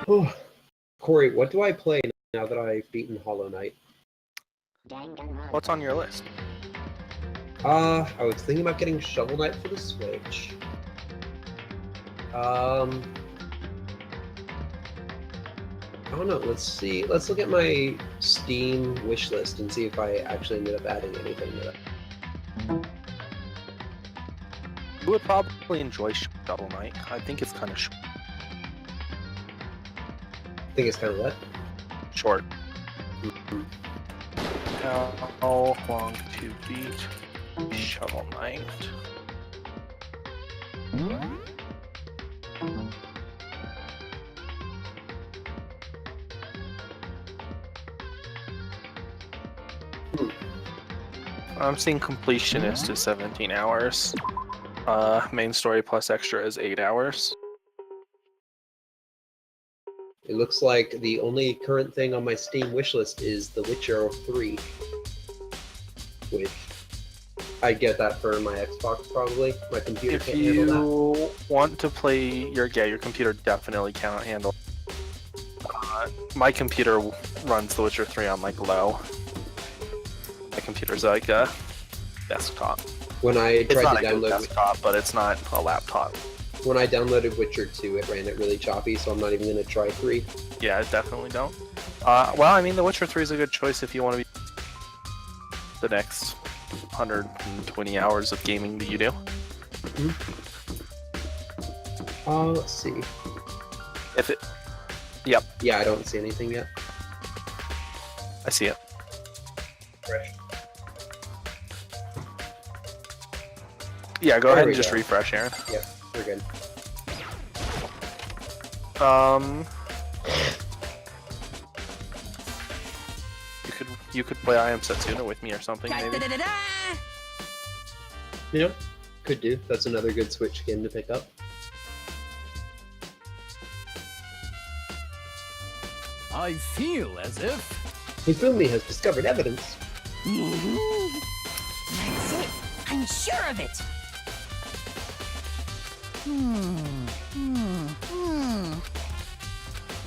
Oh, Corey, what do I play now that I've beaten Hollow Knight? What's on your list? I was thinking about getting Shovel Knight for the Switch. I don't know. Let's see. Let's look at my Steam wish list and see if I actually ended up adding anything to that. You would probably enjoy Shovel Knight. I think it's kind of short. I think it's kind of what? Short. How long to beat Shovel Knight? I'm seeing completionist is 17 hours. Main story plus extra is 8 hours. It looks like the only current thing on my Steam wishlist is The Witcher 3, which I get that for my Xbox probably. My computer can't handle that. If you want to play your computer definitely cannot handle. My computer runs The Witcher 3 on like low. My computer's like a desktop. When I It's tried not to a good download, desktop, but it's not a laptop. when I downloaded Witcher 2, it ran it really choppy, so I'm not even gonna try 3. Yeah, definitely don't. Well, I mean, The Witcher 3 is a good choice if you want to be the next 120 hours of gaming that you do. Let's see. If it, yep, Yeah, I don't see anything yet. I see it. Fresh. Yeah, go There ahead we and just go. refresh, Aaron. Yep, we're good. You could play I Am Setsuna with me or something, maybe. Yep, could do. That's another good Switch game to pick up. I feel as if... Hifumi has discovered evidence. That's it. I'm sure of it.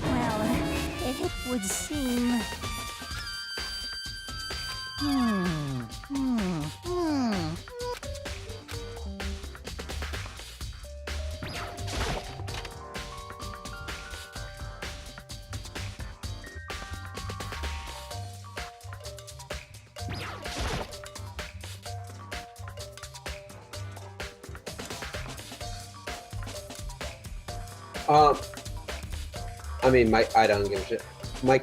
Well, it would seem... I mean, I don't give a shit. My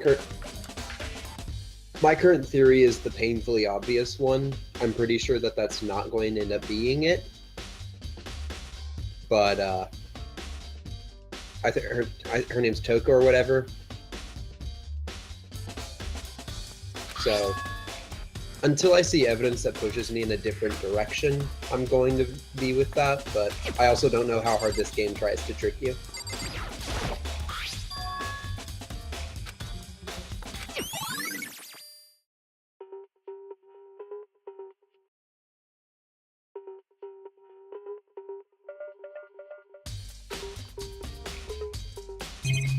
current theory is the painfully obvious one. I'm pretty sure that that's not going to end up being it. But, I think her name's Toko or whatever. So, until I see evidence that pushes me in a different direction, I'm going to be with that, but I also don't know how hard this game tries to trick you.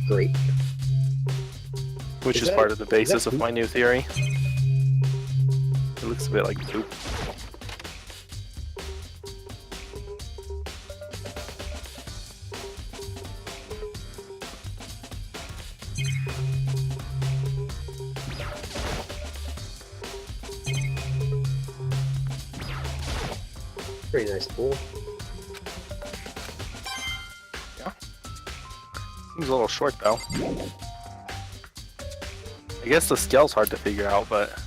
Great. Which is part of the basis of my new theory. It looks a bit like poop. Pretty nice pool. Yeah. Seems a little short though. I guess the scale's hard to figure out, but...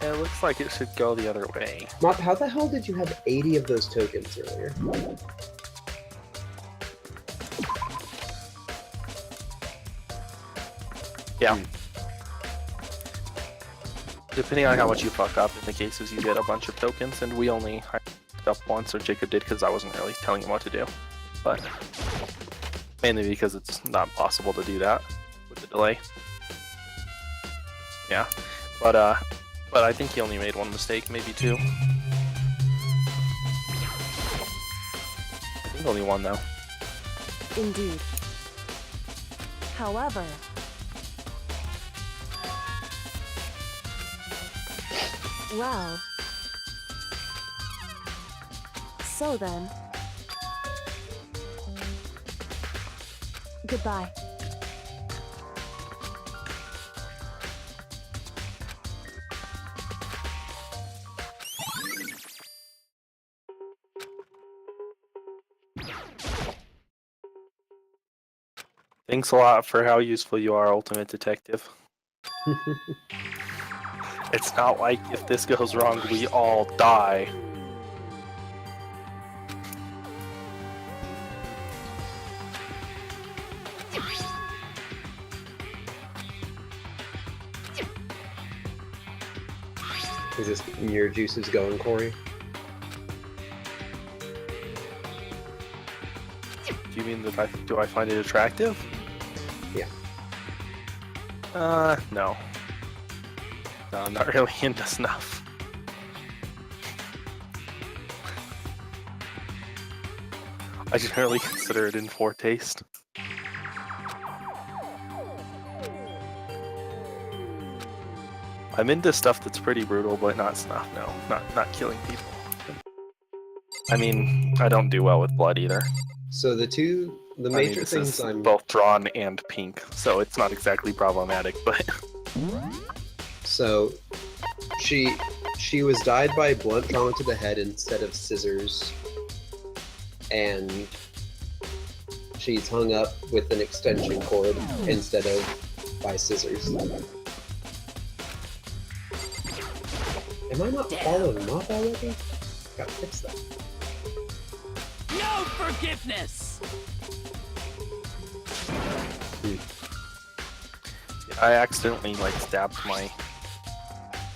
It looks like it should go the other way. Mop, how the hell did you have 80 of those tokens earlier? Yeah. Depending on how much you fuck up, in the cases you get a bunch of tokens, and we only hyped up once, or Jacob did because I wasn't really telling him what to do. But mainly because it's not possible to do that with the delay. Yeah. But I think he only made one mistake, maybe two. Only one though. Indeed. However, well, so then, goodbye. Thanks a lot for how useful you are, Ultimate Detective. It's not like if this goes wrong, we all die. Is this your juices going, Corey? Do you mean that do I find it attractive? Yeah. No. No, I'm not really into snuff. I generally consider it in foretaste. I'm into stuff that's pretty brutal, but not snuff, no. Not killing people. I mean, I don't do well with blood either. So the major this things is I'm both drawn and pink, so it's not exactly problematic, but... So she was dyed by blunt trauma to the head instead of scissors, and she's hung up with an extension cord instead of by scissors. Am I not following up already? Gotta fix that. No forgiveness! I accidentally, stabbed my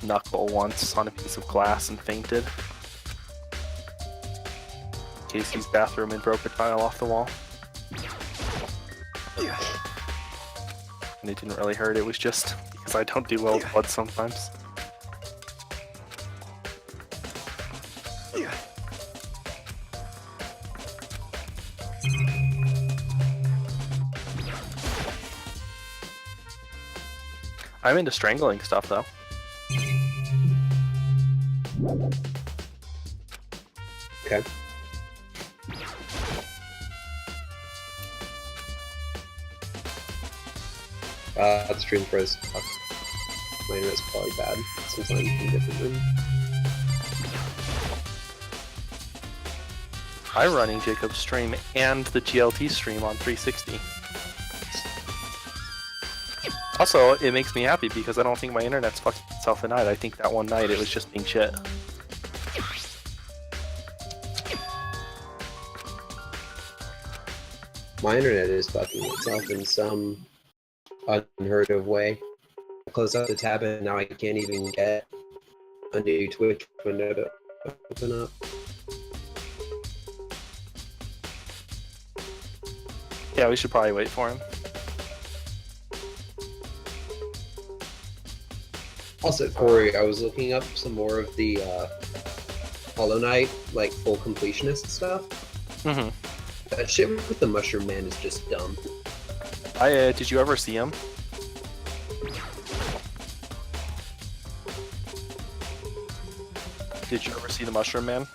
knuckle once on a piece of glass and fainted. Casey's bathroom and broke a tile off the wall. And it didn't really hurt, it was just because I don't do well with blood sometimes. I'm into strangling stuff though. Okay. Stream froze. My internet's probably bad since I'm in a different room. I'm running Jacob's stream and the GLT stream on 360. Also, it makes me happy because I don't think my internet's fucking itself at night. I think that one night it was just being shit. My internet is fucking itself in some unheard of way. I closed out the tab and now I can't even get a new Twitch window to open up. Yeah, we should probably wait for him. Also, Corey, I was looking up some more of the Hollow Knight, full completionist stuff. Mm-hmm. That shit with the Mushroom Man is just dumb. Did you ever see him? Did you ever see the Mushroom Man?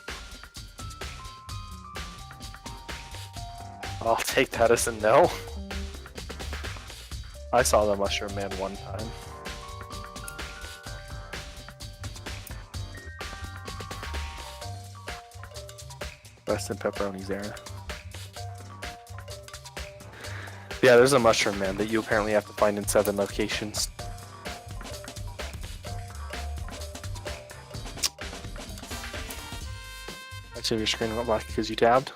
I'll take that as a no. I saw the Mushroom Man one time. Rest in pepperoni's era. Yeah, there's a Mushroom Man that you apparently have to find in 7 locations. I assume your screen went black because you tabbed?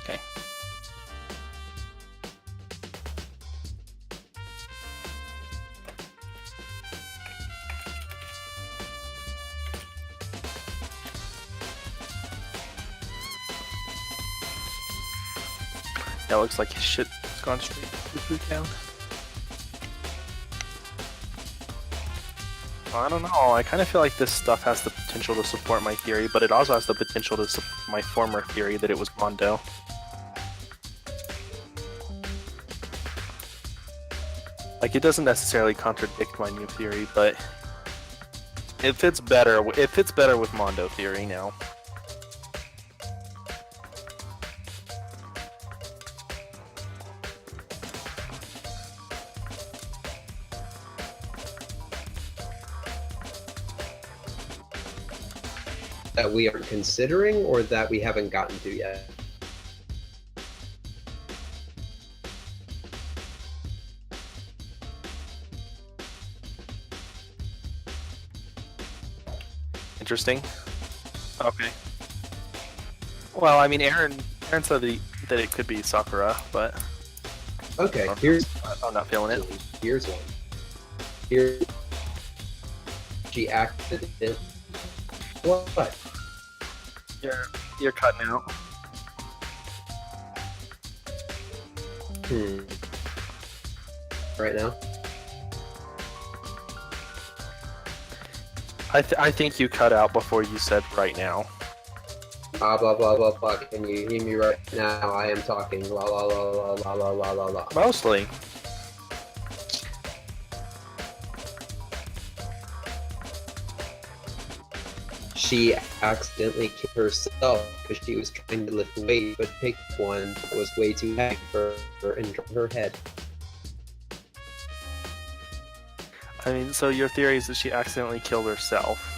Okay. Yeah, looks like his shit's gone straight to the food down. I don't know. I kind of feel like this stuff has the potential to support my theory, but it also has the potential to support my former theory that it was Mondo. Like, it doesn't necessarily contradict my new theory, but it fits better. It fits better with Mondo theory now. That we aren't considering, or that we haven't gotten to yet? Interesting. Okay. Well, I mean, Aaron said that it could be Sakura, but Okay, I'm not feeling it. here's one. Here, she acted it. What? You're cutting out. Right now? I think you cut out before you said right now. Blah blah blah blah blah. Can you hear me right now? I am talking. La la la la la la la la la. Mostly. She accidentally killed herself because she was trying to lift weight, but pick one that was way too heavy for her and drop her head. I mean, so your theory is that she accidentally killed herself.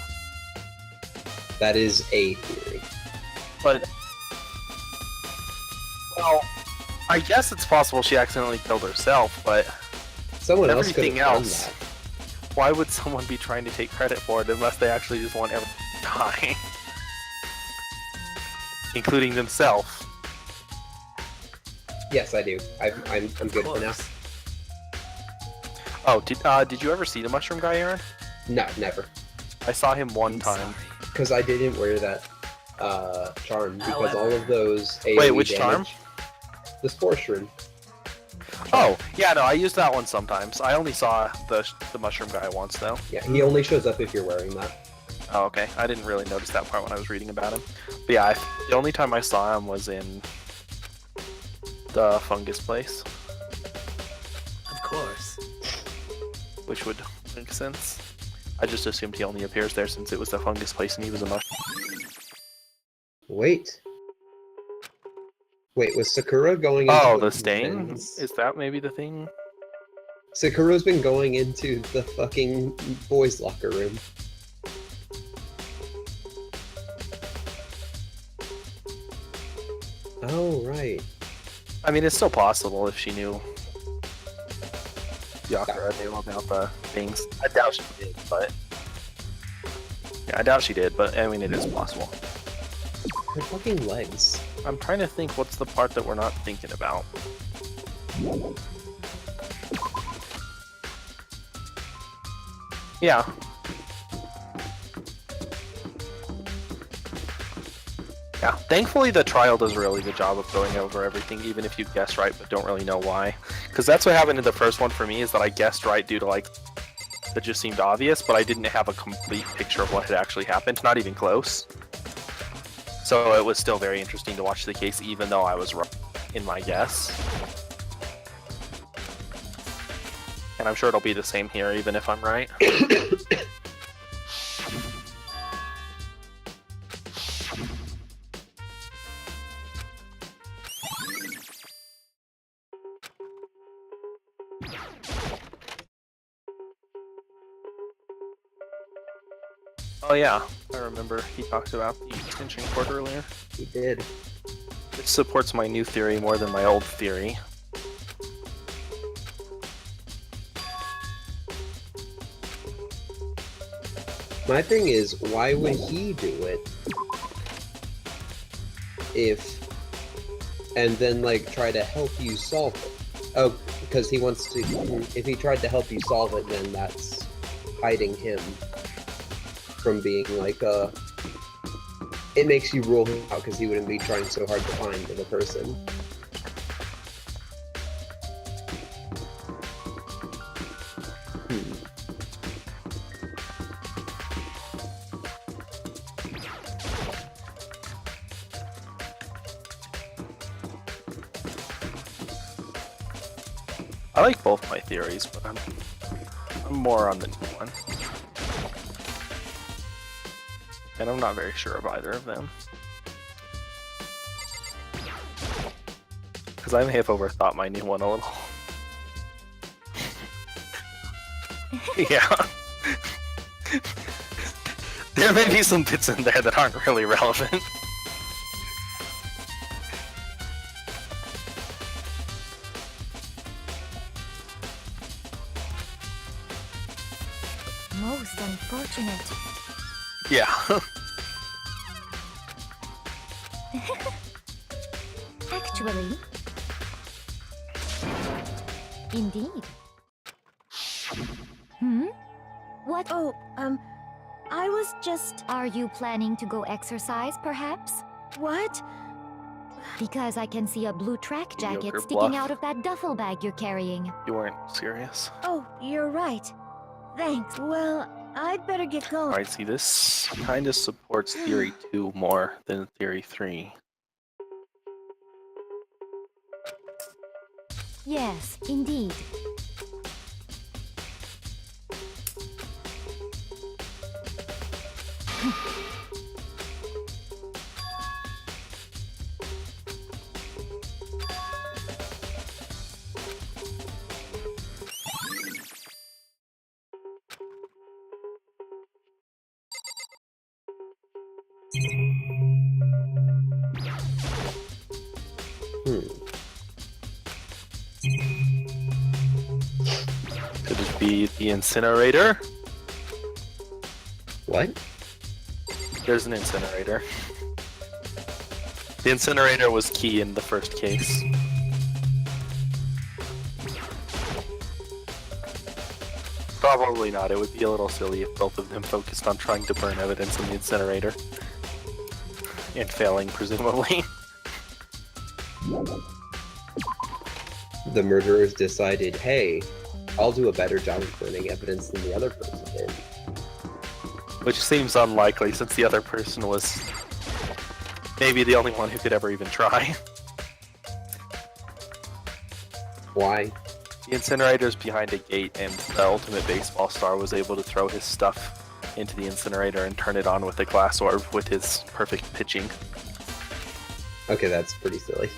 That is a theory. But, well, I guess it's possible she accidentally killed herself, but Someone else could have everything done else, that. why would someone be trying to take credit for it unless they actually just want everyone to die? Including themselves. Yes, I do. I'm good for now. Oh, did you ever see the mushroom guy, Aaron? No, never. I saw him one time. Because I didn't wear that charm, because all of those AoE Wait, which damage, charm? The Spore Shroom. Oh, yeah, no, I use that one sometimes. I only saw the mushroom guy once, though. Yeah, he only shows up if you're wearing that. Oh, okay. I didn't really notice that part when I was reading about him. But yeah, the only time I saw him was in the fungus place, Of course. which would make sense. I just assumed he only appears there since it was the fungus place and he was a mushroom. Wait, was Sakura going into Oh, the stain? vents? Is that maybe the thing? Sakura's been going into the fucking boys' locker room. Oh, right. I mean, it's still possible if she knew. Yakura knew about the things. I doubt she did, but. Yeah, I doubt she did, but I mean, it is possible. Her fucking legs. I'm trying to think what's the part that we're not thinking about. Yeah. Yeah, thankfully the trial does a really good job of going over everything, even if you guessed right but don't really know why. Because that's what happened in the first one for me, is that I guessed right due to, like, that just seemed obvious, but I didn't have a complete picture of what had actually happened, not even close. So it was still very interesting to watch the case, even though I was wrong in my guess. And I'm sure it'll be the same here, even if I'm right. Oh yeah, I remember he talked about the extension cord earlier. He did. Which supports my new theory more than my old theory. My thing is, why would he do it? And then, like, try to help you solve it. Oh, because he wants to. If he tried to help you solve it, then that's hiding him from being like it makes you rule him out because he wouldn't be trying so hard to find the person. I like both my theories, but I'm more on the new one. And I'm not very sure of either of them. Because I may have overthought my new one a little. Yeah. There may be some bits in there that aren't really relevant. Most unfortunate. Yeah. Actually. Indeed. Hmm? What? Oh, I was just. Are you planning to go exercise, perhaps? What? Because I can see a blue track jacket Mediocre sticking bluff. out of that duffel bag you're carrying. You weren't serious. Oh, you're right. Thanks. Well, I'd better get going. Alright, see, this kind of supports Theory 2 more than Theory 3. Yes, indeed. Could it be the incinerator? What? There's an incinerator. The incinerator was key in the first case. Probably not. It would be a little silly if both of them focused on trying to burn evidence in the incinerator. And failing, presumably. The murderers decided, hey, I'll do a better job of burning evidence than the other person did. Which seems unlikely since the other person was maybe the only one who could ever even try. Why? The incinerator's behind a gate, and the ultimate baseball star was able to throw his stuff into the incinerator and turn it on with a glass orb with his perfect pitching. Okay, that's pretty silly.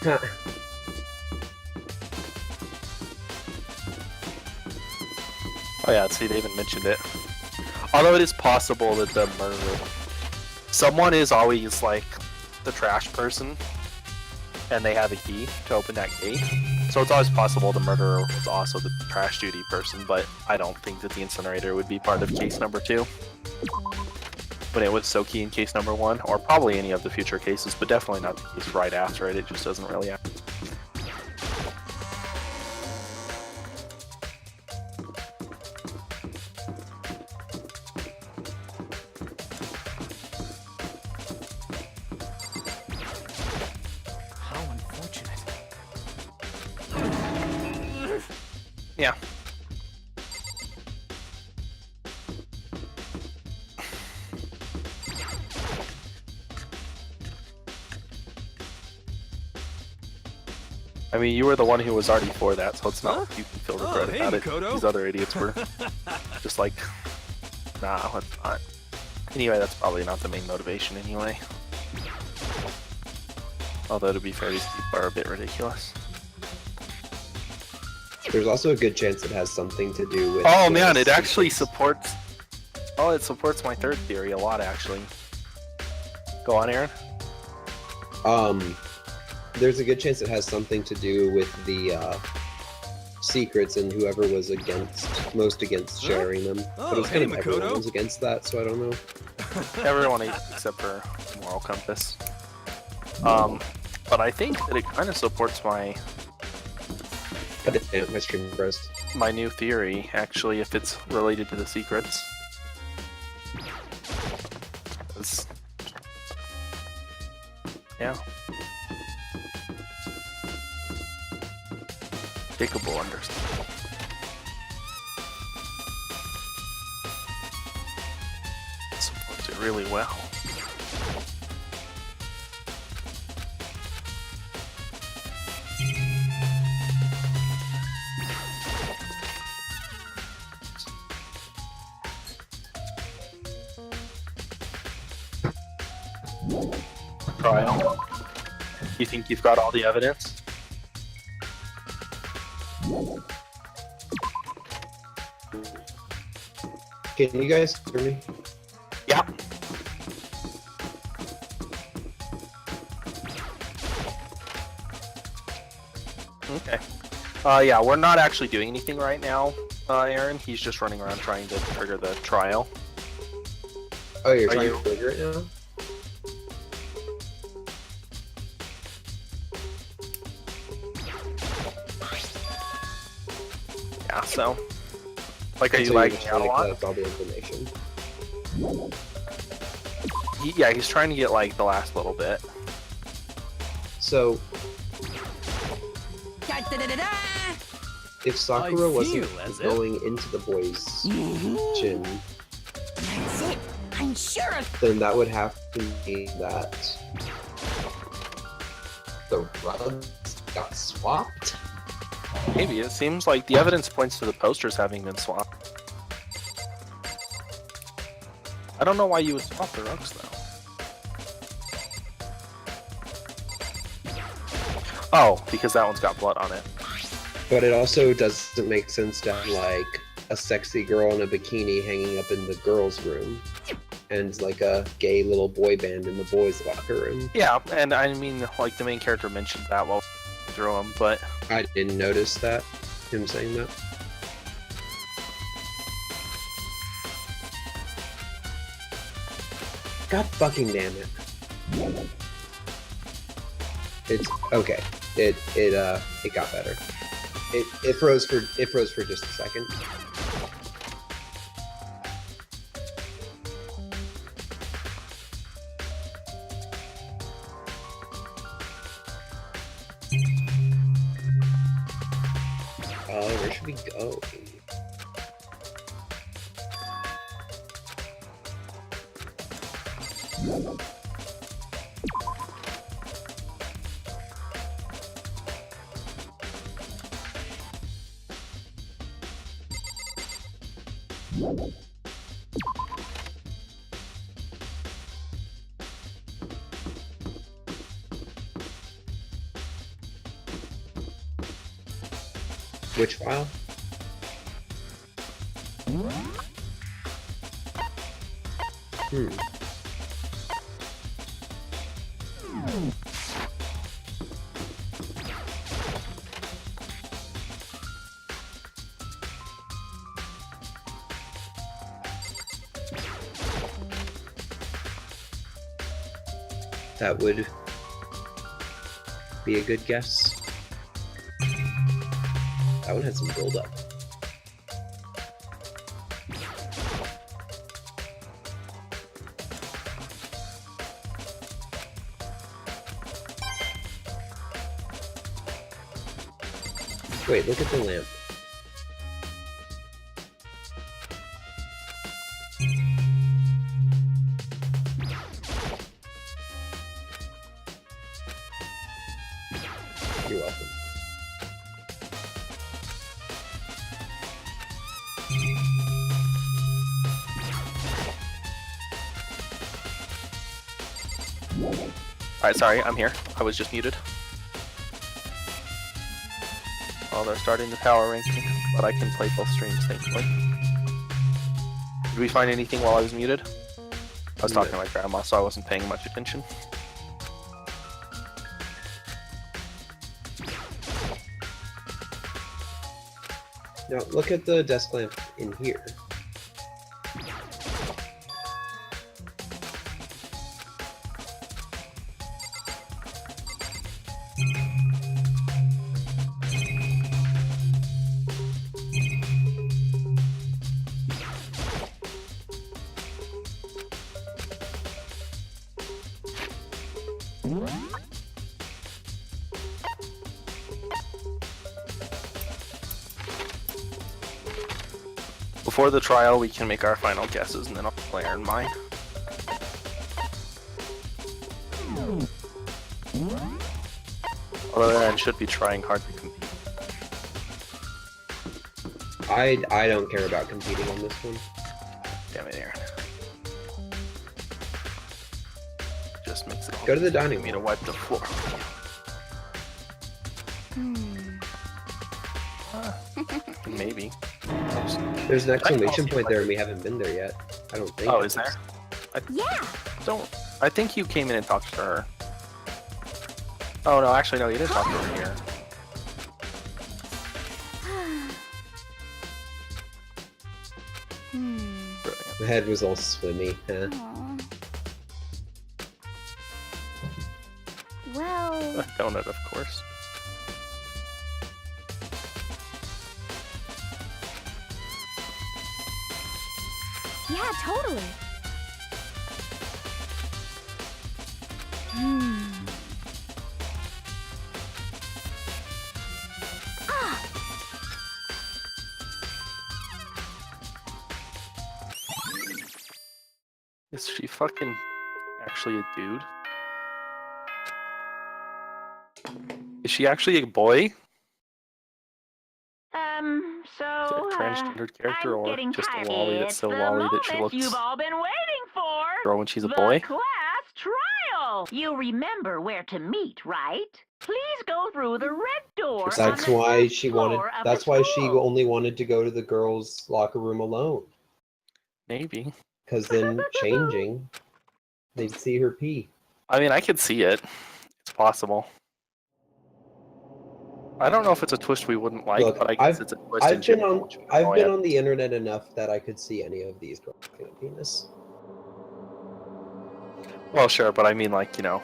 Huh. Oh yeah, see, they even mentioned it. Although it is possible that the murderer... Someone is always, like, the trash person, and they have a key to open that gate. So it's always possible the murderer was also the trash duty person, but I don't think that the incinerator would be part of case number 2. But it was so key in case number 1, or probably any of the future cases, but definitely not the case right after it. It just doesn't really happen. How unfortunate. Yeah. I mean, you were the one who was already for that, so it's not like you can feel regret hey, about it. Makoto. These other idiots were just like, nah, let's not. Anyway, that's probably not the main motivation anyway. Although, to be fair, these people are a bit ridiculous. There's also a good chance it has something to do with... Oh the man, it actually secrets. supports... Oh, it supports my third theory a lot, actually. Go on, Aaron. There's a good chance it has something to do with the secrets and whoever was most against sharing them. But it was hey, kind of everyone Makoto. was against that, so I don't know. Everyone except for Moral Compass. But I think that it kind of supports my God damn, my stream froze. new theory, actually, if it's related to the secrets. 'Cause- yeah. Jacob will understand. really well. Trial. You think you've got all the evidence? Can you guys hear me? Yeah. Okay. Yeah, we're not actually doing anything right now, Aaron. He's just running around trying to trigger the trial. Oh, you're Are trying you- to trigger it now? Yeah, so. Like, are you So lagging just out a trying to lot? collect all the information. Yeah, he's trying to get, like, the last little bit. So, Da-da-da-da-da! if Sakura I wasn't feel as if- going into the boys' gym, That's it. I'm sure of then that would have to mean that the rugs got swapped. Maybe. It seems like the evidence points to the posters having been swapped. I don't know why you would swap the rugs, though. Oh, because that one's got blood on it. But it also doesn't make sense to have, like, a sexy girl in a bikini hanging up in the girls' room, and, like, a gay little boy band in the boys' locker room. Yeah, and I mean, like, the main character mentioned that while through him, but I didn't notice that, him saying that. God fucking damn it. It's okay. It got better. It froze for just a second. Where should we go? Which file? Hmm. That would be a good guess. That one had some build-up. Wait, look at the lamp. You're welcome. alright, sorry, I'm here. I was just muted. Oh, they're starting the power ranking, but I can play both streams, thankfully. Did we find anything while I was muted? I was talking to my grandma, so I wasn't paying much attention. Now, look at the desk lamp in here. Before the trial, we can make our final guesses, and then I'll play in mine. Although Aaron should be trying hard to compete. I don't care about competing on this one. Damn it, Aaron. Just makes it Go to the dining me to room. wipe the floor. Maybe. There's an exclamation point there and we haven't been there yet. I don't think. Oh, is there? Yeah. I think you came in and talked to her. Oh no, actually no, you didn't talk to her here. Brilliant. The head was all swimmy. Huh? Aw. Well, A donut, of course. yeah, totally. Is she fucking actually a dude? Is she actually a boy? So, Is it a transgendered character I'm or getting just a tired. lolly that's so lolly that she Moment looks you've all been waiting for. girl when she's a the boy? class trial. You remember where to meet, right? Please go through the red door. on That's the why first she wanted. floor of That's the why she school. only wanted to go to the girls' locker room alone. Maybe. Because then changing, they'd see her pee. I mean, I could see it. It's possible. I don't know if it's a twist we wouldn't like, Look, but I guess it's a twist in I've been general. on. which would I've annoy been it. on the internet enough that I could see any of these girls having a penis. Well, sure, but I mean, like, you know.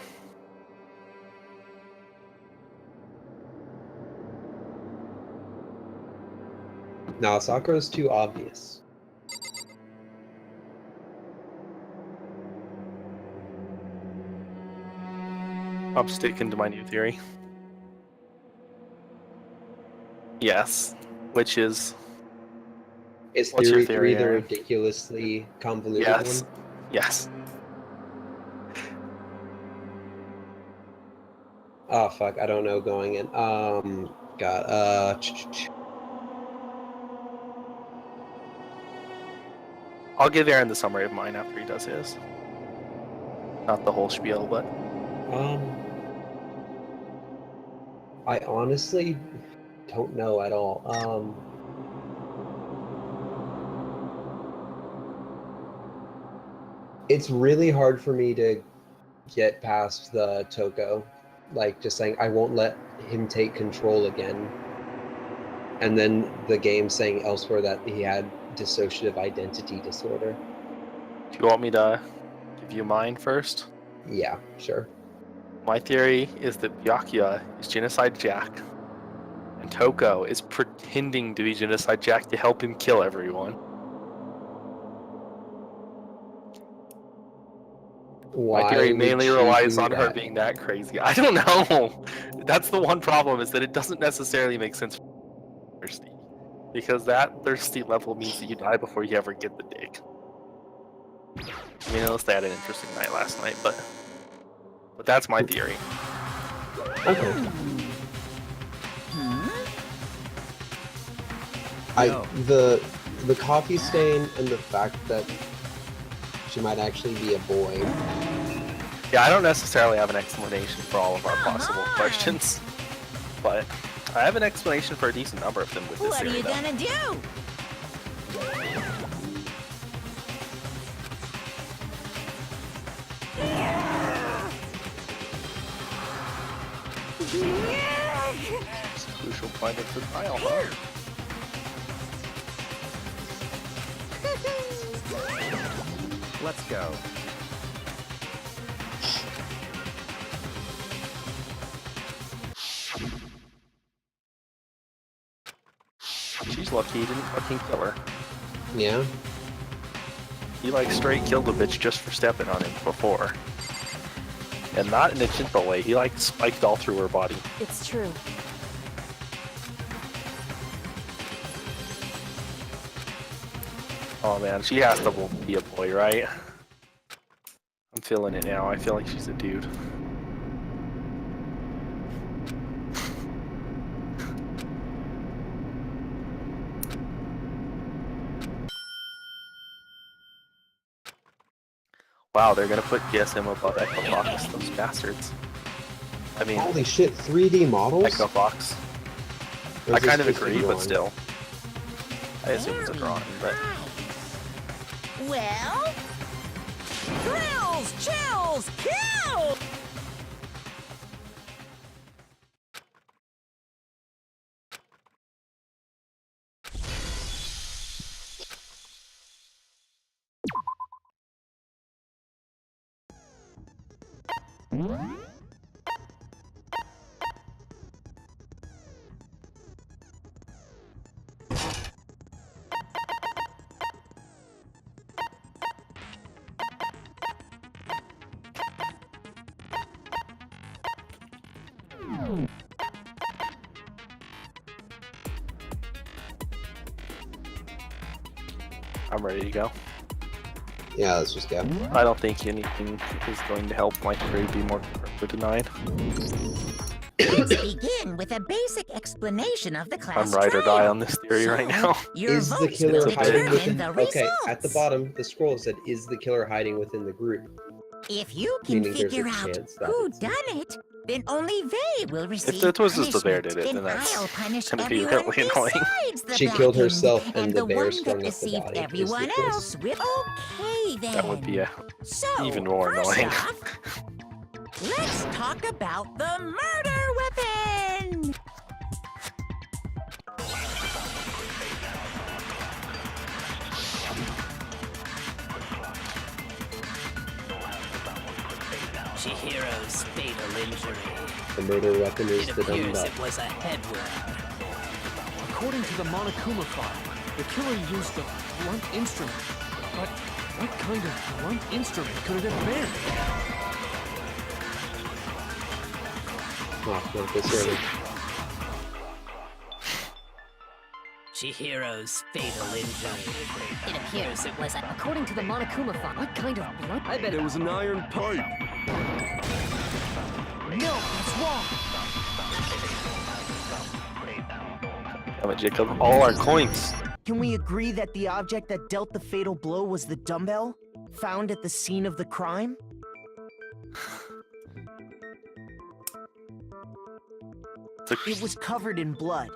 Nah, Sakura's too obvious. I'm sticking to my new theory. Yes, which is Is What's your theory 3 theory, the Aaron? ridiculously convoluted yes, one? yes. Oh fuck, I don't know going in. God, I'll give Aaron the summary of mine after he does his. Not the whole spiel, but I honestly don't know at all. It's really hard for me to get past the Toko, like just saying I won't let him take control again, and then the game saying elsewhere that he had dissociative identity disorder. do you want me to give you mine first? Yeah, sure. My theory is that Byakuya is Genocide Jack, and Toko is pretending to be Genocide Jack to help him kill everyone. Why My theory would mainly she relies do on her that? being that crazy. I don't know. That's the one problem, is that it doesn't necessarily make sense for thirsty. Because that thirsty level means that you die before you ever get the dick. I mean, unless they had an interesting night last night, but that's my theory. Okay. No. The coffee stain and the fact that she might actually be a boy. Yeah, I don't necessarily have an explanation for all of our possible questions, but I have an explanation for a decent number of them with this What are theory, you though. gonna do? It's a crucial point of the trial, huh? Let's go. She's lucky he didn't fucking kill her. Yeah. He like straight killed the bitch just for stepping on him before. And not in a gentle way, he like spiked all through her body. It's true. Oh man, she has to be a boy, right? I'm feeling it now, I feel like she's a dude. Wow, they're gonna put GSM above Echo Fox, those bastards. I mean, Holy shit, 3D models? Echo Fox. Or I is this kind of just a agree, but drawing? still. I assume it's a drawing, but Well, thrills, chills, kills! I'm ready to go. Yeah, let's just go. I don't think anything is going to help my theory be more denied. Let's begin with a basic explanation of the class I'm ride or die trial. on this theory right now. Your Is the votes killer will hiding determine within... the Okay, results. at the bottom, the scroll said, is the killer hiding within the group? If you can Meaning there's a figure out chance that who it's- done it, then only they will receive it was just the bear punishment. did it, then Then that's I'll punish gonna be everyone really annoying. besides the She killed blackened, herself and the the bear one strung that up the deceived body, is the everyone twist. else will. Okay, then. That would be a So, even more first annoying. off, let's talk about the murder weapon! Chihiro's fatal injury. The murder weapon is It the appears dumbbell. it was a head wound. According to the Monokuma file, the killer used a blunt instrument. But what kind of blunt instrument could it have been? Oh, not this early. Chihiro's fatal injury. It appears it was a... According to the Monokuma file, what kind of blood? I bet it was an iron pipe. No, it's wrong. Damn it, Jacob. All our coins. Can we agree that the object that dealt the fatal blow was the dumbbell found at the scene of the crime? It was covered in blood,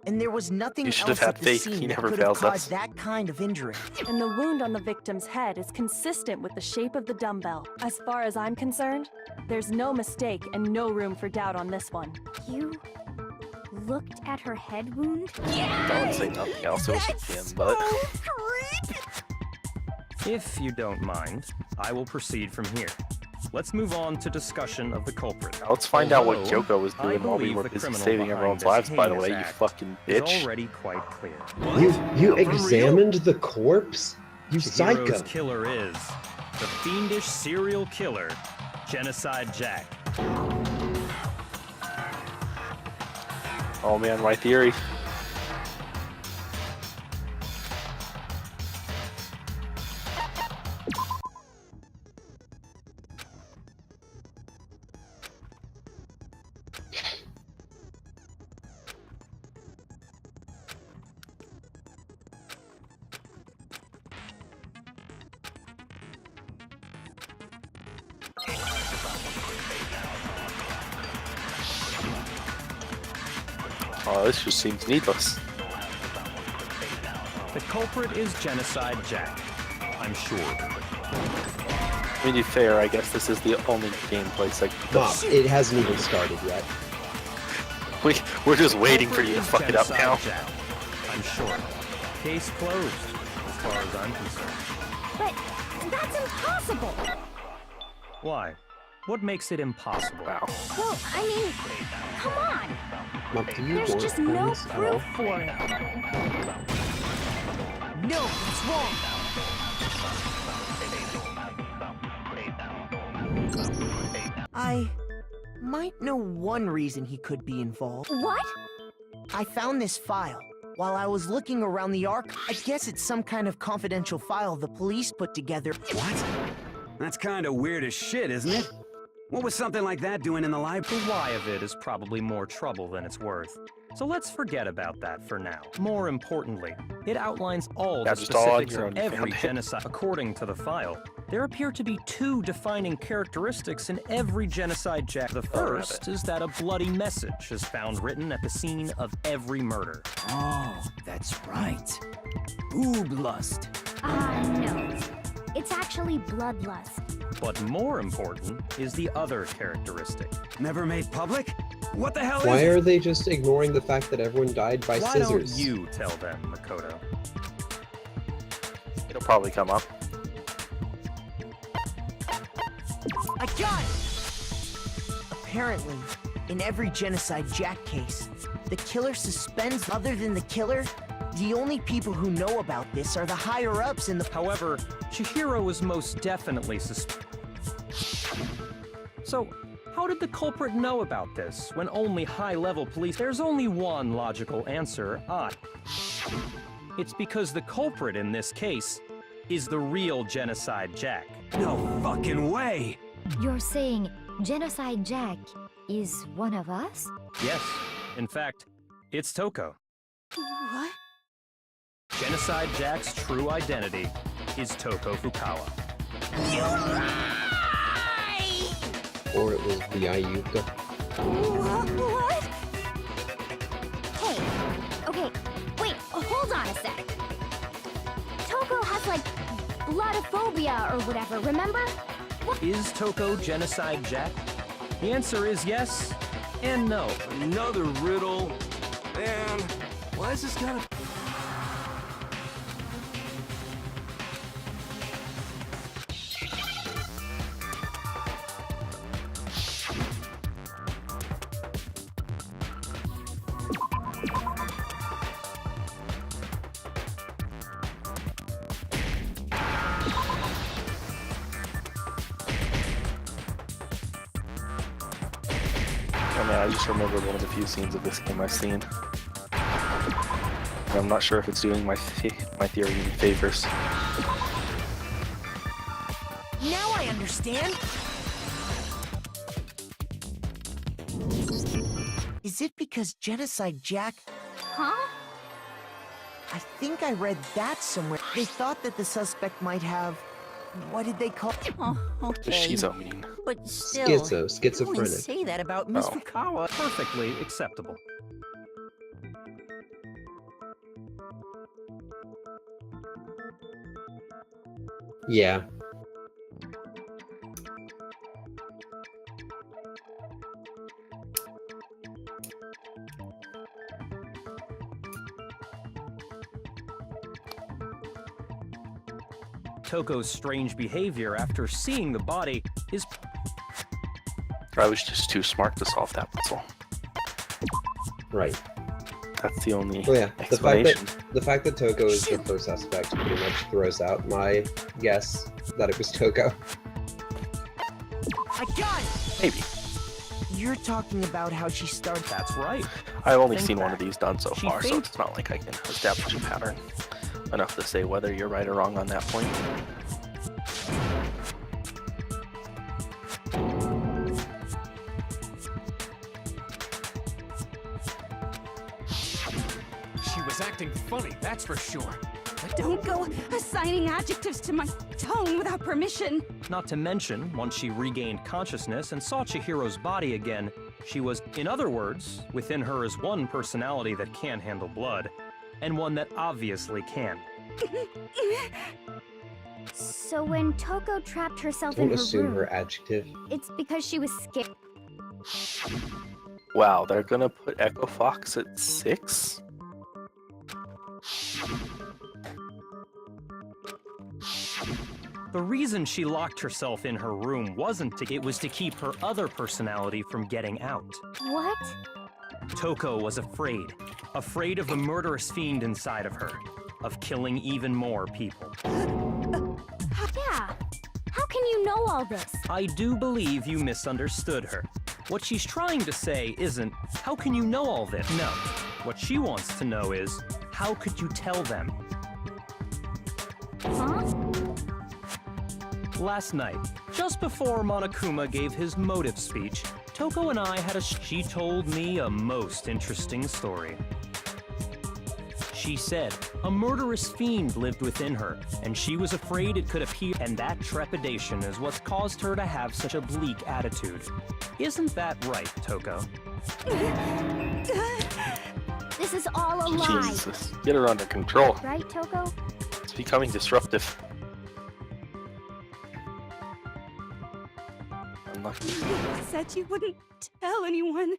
and there was nothing You should have else had at the faith. scene He that never could have fails us. caused that kind of injury. And the wound on the victim's head is consistent with the shape of the dumbbell. As far as I'm concerned, there's no mistake and no room for doubt on this one. You looked at her head wound? I would say nothing else. It was him, but If you don't mind, I will proceed from here. Let's move on to discussion of the culprit. now let's find out what Although, Kyoko was I doing while we believe were the busy criminal saving behind everyone's this lives, by the heinous way, you act fucking It's bitch. already quite clear. You examined the corpse? You Chihiro's psycho. killer is the fiendish serial killer, Genocide Jack. Oh man, my theory. Oh, this just seems needless. The culprit is Genocide Jack, I'm sure. I mean, to be fair, I guess this is the only gameplay segment. Mom, it hasn't even started yet. We're just waiting for you to Culprit fuck is it up Genocide now. Jack, I'm sure. Case closed, as far as I'm concerned. But that's impossible! Why? What makes it impossible? Wow. Well, I mean, come on! Mom, do you There's want just no coins at all? proof for it. No, it's wrong. I might know one reason he could be involved. What? I found this file. While I was looking around the Ark, I guess it's some kind of confidential file the police put together. What? That's kind of weird as shit, isn't it? What was something like that doing in the library? The why of it is probably more trouble than it's worth. So let's forget about that for now. More importantly, it outlines all Yeah, the just all on specifics your of own, you every found it. genocide. According to the file, there appear to be 2 defining characteristics in every genocide jack. The first is that a bloody message is found written at the scene of every murder. Oh, that's right. Boob lust. No. It's actually bloodlust. But more important is the other characteristic. Never made public? What the hell Why is are it? they just ignoring the fact that everyone died by Why scissors? don't you tell them, Makoto? It'll probably come up. I got it! Apparently, in every genocide Jack case, the killer suspends. Other than the killer, the only people who know about this are the higher-ups in the... However, Chihiro was most definitely suspicious. So, how did the culprit know about this when only high-level police... There's only one logical answer, It's because the culprit in this case is the real Genocide Jack. No fucking way! You're saying Genocide Jack is one of us? Yes, in fact, it's Toko. What? Genocide Jack's true identity is Toko Fukawa. Or it was the Ayuka. What? Hey, okay, wait, hold on a sec. Toko has, like, bloodophobia or whatever, remember? Is Toko Genocide Jack? The answer is yes and no. Another riddle. Man, why is this gotta... I mean, I just remembered one of the few scenes of this game I've seen. And I'm not sure if it's doing my theory any favors. Now I understand! Is it because Genocide Jack... Huh? I think I read that somewhere. They thought that the suspect might have... What did they call... Oh, What does okay. Shizo mean? But still, Schizo, you only schizophrenic. say that about Miss Oh. Fukawa. Perfectly acceptable. Yeah. Toko's strange behavior after seeing the body is... I was just too smart to solve that puzzle. Right. That's the only Well, yeah. explanation. The fact that Toko is the first suspect pretty much throws out my guess that it was Toko. I got it! Maybe. You're talking about how she started... That's right. I've only Think seen one back. of these done so She far, so thinks- it's not like I can establish a pattern enough to say whether you're right or wrong on that point. She was acting funny, that's for sure. Don't go assigning adjectives to my tongue without permission. Not to mention, once she regained consciousness and saw Chihiro's body again, she was, in other words, within her is one personality that can handle blood, and one that obviously can. So when Toko trapped herself in Don't her assume room, her adjective. it's because she was scared. Wow, they're gonna put Echo Fox at 6? The reason she locked herself in her room wasn't to... It was to keep her other personality from getting out. What? Toko was afraid. Afraid of the murderous fiend inside of her. Of killing even more people. Yeah. How can you know all this? I do believe you misunderstood her. What she's trying to say isn't, how can you know all this? No. What she wants to know is, how could you tell them? Huh? Last night, just before Monokuma gave his motive speech, Toko and I had she told me a most interesting story. She said a murderous fiend lived within her, and she was afraid it could appear, and that trepidation is what's caused her to have such a bleak attitude. Isn't that right, Toko? This is all a lie. Jesus, get her under control. Right, Toko? It's becoming disruptive. Unlucky. You said you wouldn't tell anyone.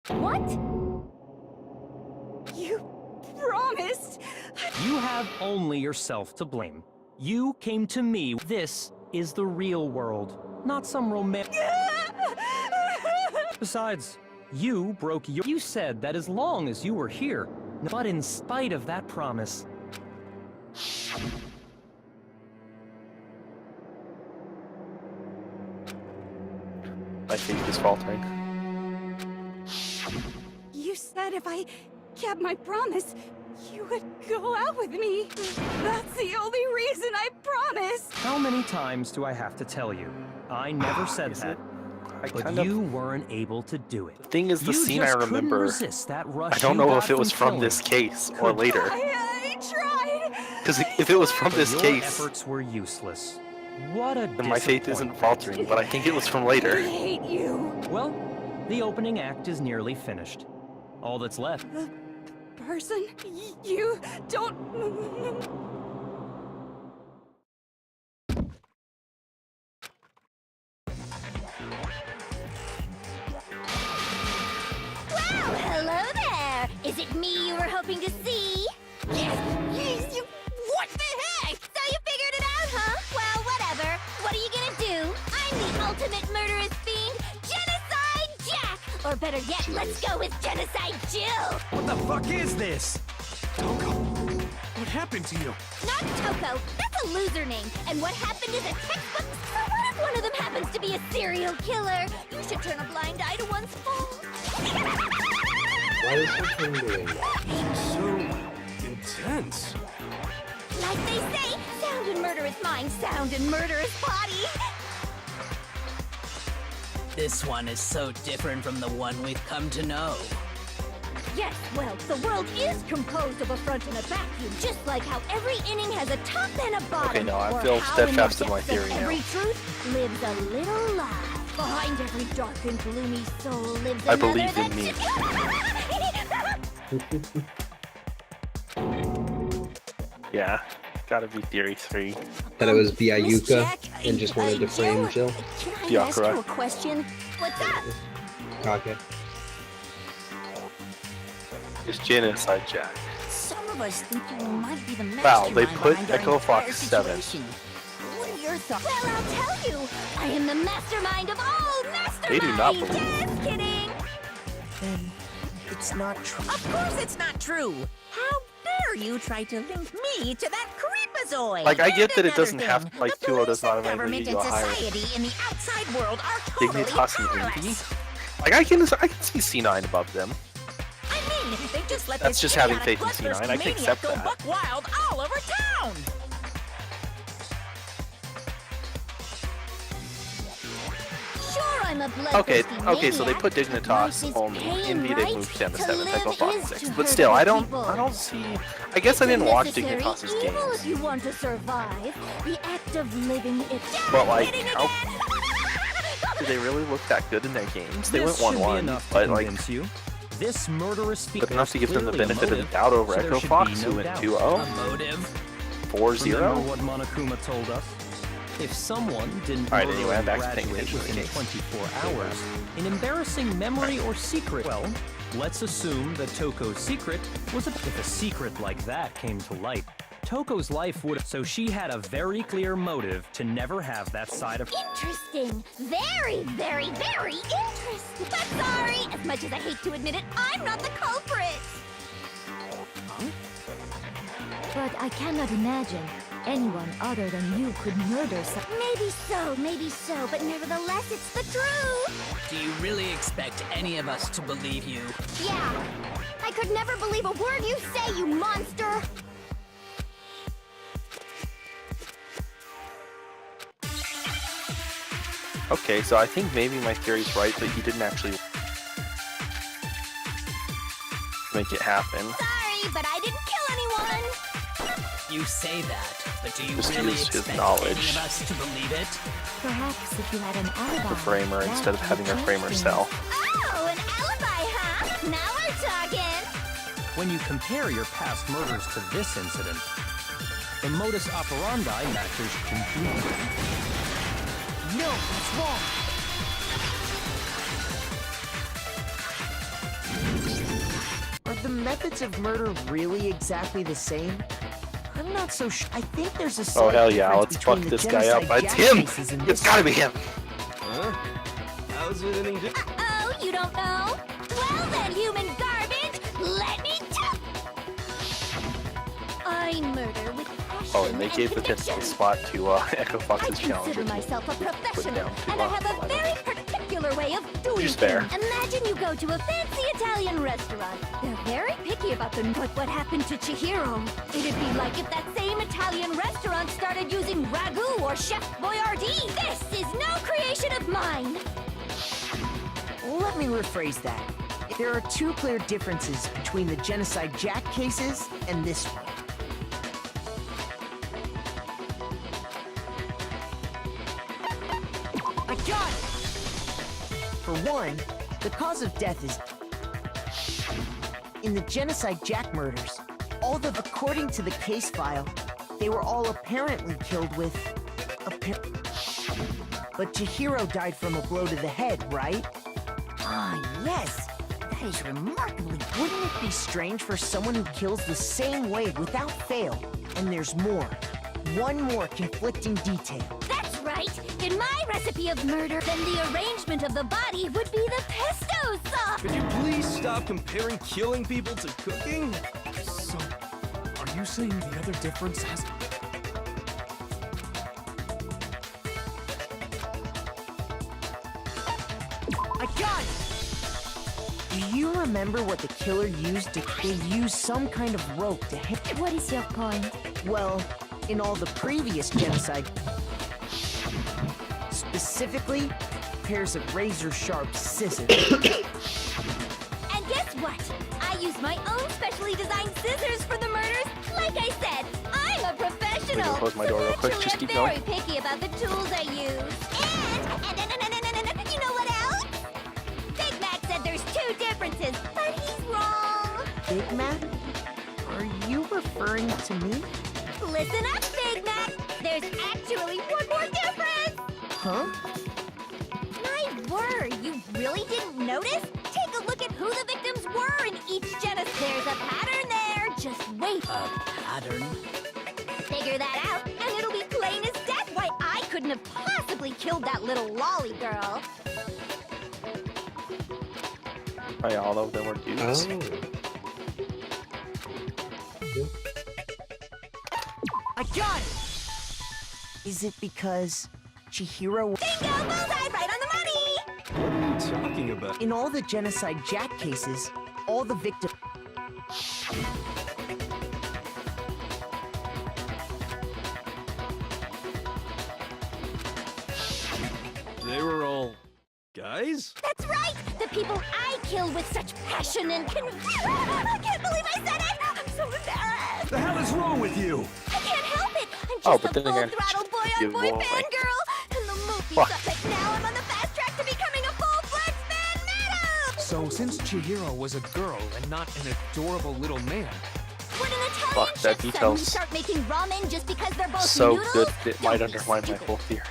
What? You promised. You have only yourself to blame. You came to me. This is the real world, not some romantic. Besides, you broke your. You said that as long as you were here, but in spite of that promise. My faith is faltering. You said if I kept my promise, you would go out with me. That's the only reason I promised. How many times do I have to tell you? I never said that. But you weren't able to do it. The thing is, the You scene I just couldn't remember, resist that rush I don't you know got if it was from killing. this case or later. I tried. Because if it was from this Your case, efforts were useless. What a then my faith isn't disappointment. faltering, but I think it was from I later. hate you. Well, the opening act is nearly finished. All that's left. The person you don't. Well, hello there. Is it me you were hoping to see? Yes. What the heck? So you figured it out, huh? Well, whatever. What are you gonna do? I'm the ultimate murderous fiend, Genocide Jack. Or better yet, let's go with Genocide Jill. What the fuck is this? Toko, what happened to you? Not Toko. That's a loser name. And what happened is a textbook. So what if one of them happens to be a serial killer? You should turn a blind eye to one's fault. Why is her tongue doing that? So intense. Like they say, sound in murderous mind, sound in murderous body. This one is so different from the one we've come to know. Yes, well, the world is composed of a front and a vacuum, just like how every inning has a top and a bottom. Okay, no, I or feel how steadfast in the my depths of theory now. every truth lives a little lie. Behind every dark and gloomy soul lives I another believe in that me. Yeah, gotta be theory 3. That it was Miss Biayuka Jack, and just wanted to frame Jill. Can I Yeah, ask you correct. a question? What's up? Kage. It's Genocide Jack. Some of us think you might be the Wow, they mastermind put behind our Echo entire Fox 7. situation. What are your thoughts? Well, I'll tell you. I am the mastermind of all masterminds. They do not believe. Just kidding. Then it's not true. Of course it's not true. How dare you try to link me to that creepazoid? Like, I get And that it doesn't another have thing, like the 2.0 does police not and automatically government give you a and higher society in the outside world are totally Dignitas and powerless. Ruby. Like, I can see C9 above them. I mean, they just let That's this just having idiotic faith in C9, bloodthirsty I can maniac accept go that. buck wild all over town. Sure, I'm a Okay, bloodthirsty so they maniac, put but Dignitas life is only. pain, Envy they right? moved down to To 7th, live Echo Fox is 6th. to But hurt still, I other don't people. see. I guess I didn't watch Necessary Dignitas' evil games. if you want to survive. The act of living it. But like, how do they really look that good in their games? They This went should be 1-1, enough to but like, convince you. This murderous but enough to give them the clearly a benefit of the motive, doubt over so there Echo should Fox, be who no went doubt. 2-0, Motive? 4-0. Remember what Monokuma told us? If someone didn't Alright, murder anyway, I'm and back to paying graduate attention to the within case. 24 hours, an embarrassing memory or secret. Well, let's assume that Toko's secret was if a secret like that came to light, Toko's life would. So she had a very clear motive to never have that side of. Interesting. Very, very, very interesting. But sorry, as much as I hate to admit it, I'm not the culprit. But I cannot imagine anyone other than you could murder someone. Maybe so, but nevertheless, it's the truth. Do you really expect any of us to believe you? Yeah. I could never believe a word you say, you monster. Okay, so I think maybe my theory's right, but he didn't actually make it happen. Sorry, but I didn't kill anyone. You say that, but do you Just really use his expect knowledge. any of us to believe it? Perhaps if you had an alibi. The framer instead of having her frame herself. Oh, an alibi, huh? Now we're talking. When you compare your past murders to this incident, the modus operandi matches completely. No, that's wrong. Are the methods of murder really exactly the same? I'm not so sure. I think there's a Oh slight hell yeah, difference let's fuck between the this guy up. genocide It's Jack him! cases and It's this gotta be him! Huh? How's it any different? Oh, you don't know? Well then, human garbage, let me tell. I murder with passion Oh, and they gave the conviction. pistol spot to Echo I Fox's consider challenger. myself a Put professional, down to, and I have a very particular way of doing Which is fair. things. Imagine you go to a fancy Italian restaurant. They're very picky about the but what happened to Chihiro. It'd be like if that same Italian restaurant started using ragu or Chef Boyardee. This is no creation of mine. Let me rephrase that. There are two clear differences between the Genocide Jack cases and this one. I got it! For one, the cause of death is... In the Genocide Jack murders, according to the case file, they were all apparently killed with... But Chihiro died from a blow to the head, right? Ah, yes! That is remarkably... Wouldn't it be strange for someone who kills the same way without fail? And there's more. One more conflicting detail. That's right. In my recipe of murder, then the arrangement of the body would be the pesto sauce. Could you please stop comparing killing people to cooking? So, are you saying the other difference has... I got it! Do you remember what the killer used to... They used some kind of rope to hit... What is your point? Well, in all the previous genocide... Specifically, pairs of razor-sharp scissors. And guess what? I use my own specially designed scissors for the murders. Like I said, I'm a professional. Let me close my door real quick. So Just keep naturally, going. I'm very picky about the tools I use. And you know what else? Big Mac said there's two differences, but he's wrong. Big Mac? Are you referring to me? Listen up, Big Mac. There's actually one more difference. Huh? My word, you really didn't notice? Take a look at who the victims were in each genocide. There's a pattern there. Just wait. A pattern? Figure that out, and it'll be plain as death why I couldn't have possibly killed that little lolly girl. Oh, yeah, all of them were dudes. I got it! Is it because Chihiro... Bingo! Bullseye! Right on the money! What are you talking about? In all the Genocide Jack cases, all the victims... They were all... guys? That's right! The people I killed with such passion and conviction. I can't believe I said it! I'm so embarrassed! The hell is wrong with you? I can't help it! I'm just Oh, but a then again, full-throttle you're boy-on-boy lonely. fangirl! And the movie Fuck. sucks like now I'm on the fast track to becoming a full-fledged fan madam! So, since Chihiro was a girl and not an adorable little man, When an Italian Fuck, that chef suddenly detail's start making ramen just because they're both So noodles, good that it might don't be undermine my stupid. whole theory.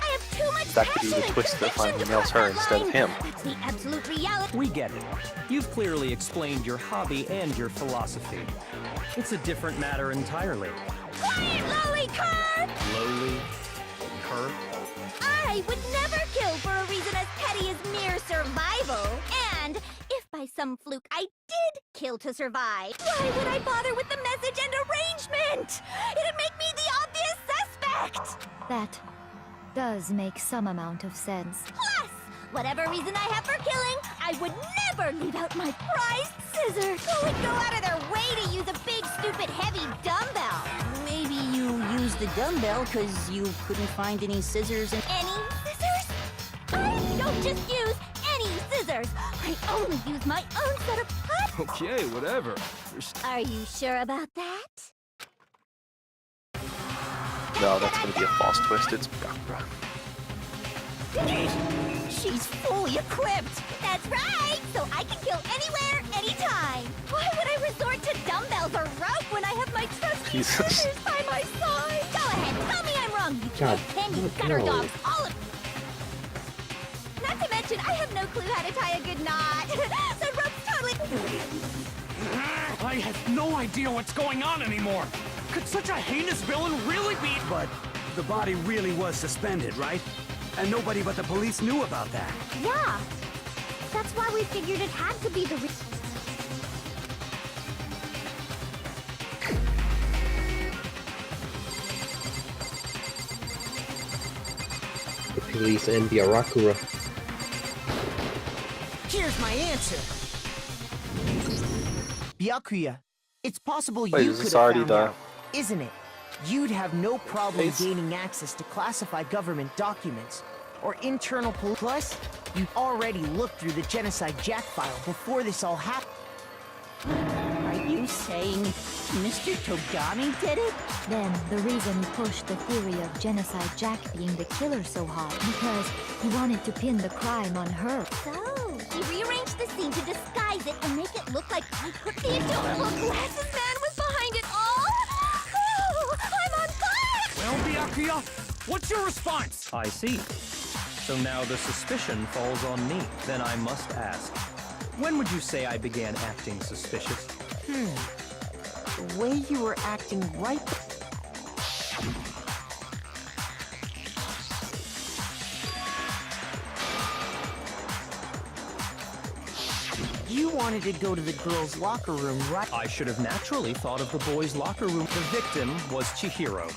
I have too much That could be the passion and twist that conviction finally to nails cross her that instead of line. him. That's the absolute reality. We get it. You've clearly explained your hobby and your philosophy. It's a different matter entirely. Quiet, lolly car! Lowly, cur. I would never kill for a reason as petty as mere survival. And if by some fluke I did kill to survive, why would I bother with the message and arrangement? It'd make me the obvious suspect. That does make some amount of sense. Plus, whatever reason I have for killing, I would never leave out my prized scissors. Who would go out of their way to use a big, stupid, heavy dumbbell? Maybe you used the dumbbell because you couldn't find any scissors and... Any scissors? just use any scissors. I only use my own set of cut. Okay, whatever. Are you sure about that? No, that's gonna be a false twist. It's Byakuya. She's fully equipped. That's right. So I can kill anywhere, anytime. Why would I resort to dumbbells or rope when I have my trusty Jesus. scissors by my side? Go ahead, tell me I'm wrong. You God, can't you gutter no. dogs, all of. Not to mention, I have no clue how to tie a good knot. The rope's totally. I have no idea what's going on anymore. Could such a heinous villain really be? But the body really was suspended, right? And nobody but the police knew about that. Yeah. That's why we figured it had to be the. The police and Byakuya. Here's my answer. Byakuya, it's possible Wait, you is could this have already found the- out, isn't it? You'd have no problem It's- gaining access to classified government documents or internal police. Plus, you'd already looked through the Genocide Jack file before this all happened. Are you saying Mr. Togami did it? Then the reason he pushed the theory of Genocide Jack being the killer so hard because he wanted to pin the crime on her. So, he rearranged the scene to disguise it and make it look like the adorable glasses man was behind it all? Oh, I'm on fire! Well, Byakuya, what's your response? I see. So now the suspicion falls on me. Then I must ask, when would you say I began acting suspicious? The way you were acting right. You wanted to go to the girls' locker room, right? I should have naturally thought of the boys' locker room. The victim was Chihiro,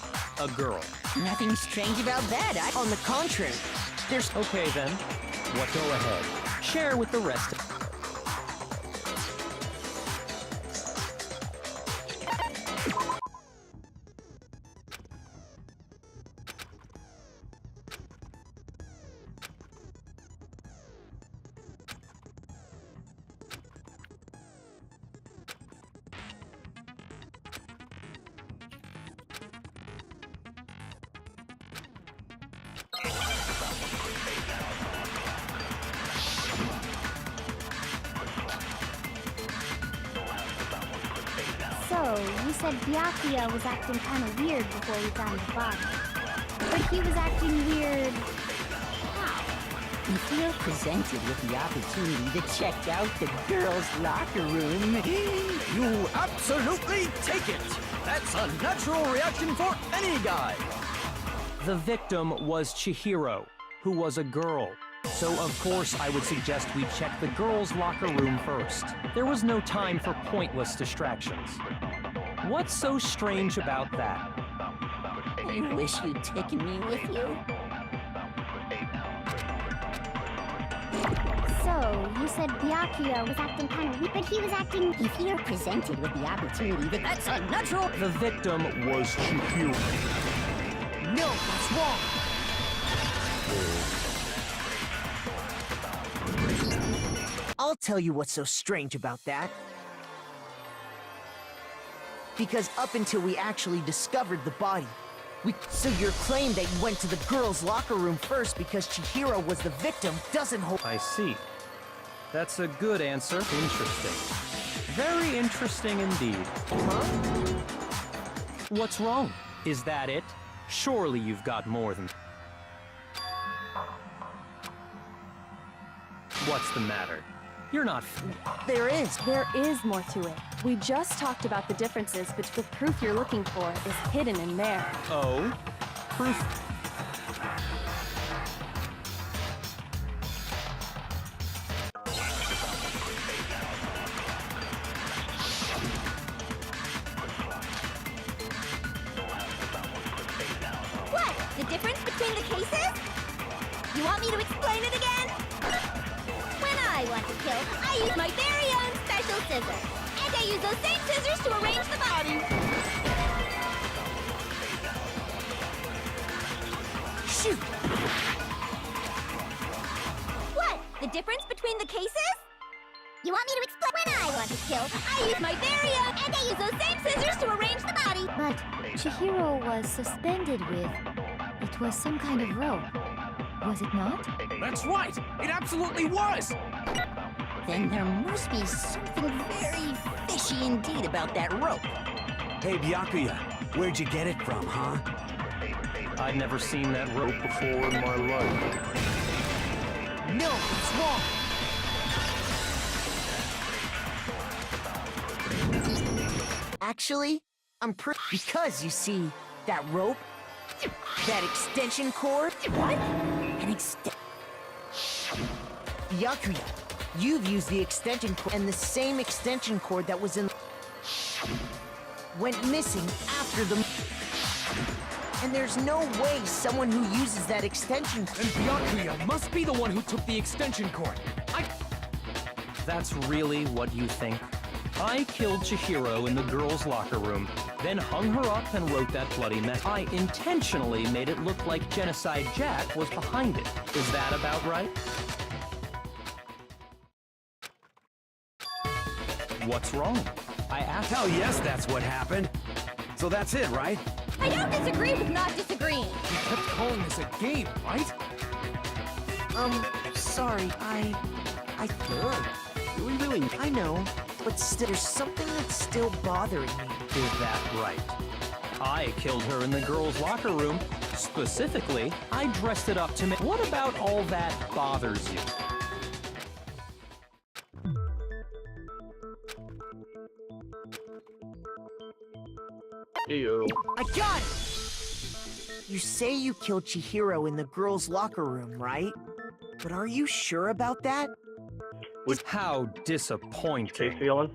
a girl. Nothing strange about that. On the contrary, there's Okay then, what go ahead. Share with the rest. So, you said Byakuya was acting kind of weird before we found the body. But he was acting weird. How? If you're presented with the opportunity to check out the girls' locker room, You absolutely take it! That's a natural reaction for any guy! The victim was Chihiro, who was a girl. So of course I would suggest we check the girls' locker room first. There was no time for pointless distractions. What's so strange about that? I wish you'd taken me with you. So, you said Byakuya was acting kind of weird, but he was acting... If you're presented with the opportunity, that's a natural... The victim was Chihiro. no, that's wrong. I'll tell you what's so strange about that. Because up until we actually discovered the body, so your claim that you went to the girls' locker room first because Chihiro was the victim doesn't hold. I see. That's a good answer. Interesting. Very interesting indeed. Huh? What's wrong? Is that it? Surely you've got more than... What's the matter? You're not... There is. There is more to it. We just talked about the differences, but the proof you're looking for is hidden in there. Oh? Proof... What? The difference between the cases? You want me to explain it again? When I want to kill, I use my very own special scissors. And I use those same scissors to arrange the body. Shoot! What? The difference between the cases? You want me to explain? When I want to kill, I use my very own, and I use those same scissors to arrange the body. But Chihiro was suspended with... It was some kind of rope. Was it not? That's right! It absolutely was! Then there must be something very fishy indeed about that rope. Hey, Byakuya, where'd you get it from, huh? I'd never seen that rope before in my life. No, it's wrong. Actually, I'm pretty... Because, you see, that rope, that extension cord... What? An Byakuya, you've used the extension cord, and the same extension cord that was in... went missing after the... And there's no way someone who uses that extension... And Byakuya must be the one who took the extension cord. That's really what you think? I killed Chihiro in the girls' locker room, then hung her up and wrote that bloody mess. I intentionally made it look like Genocide Jack was behind it. Is that about right? What's wrong? I asked... Hell yes, that's what happened. So that's it, right? I don't disagree with not disagreeing. You kept calling this a game, right? Sorry, I Do we really... I know, but still, there's something that's still bothering me. Is that right? I killed her in the girls' locker room. Specifically, I dressed it up to make... What about all that bothers you? Ew. I got it! You say you killed Chihiro in the girls' locker room, right? But are you sure about that? How disappointing. Okay, feeling?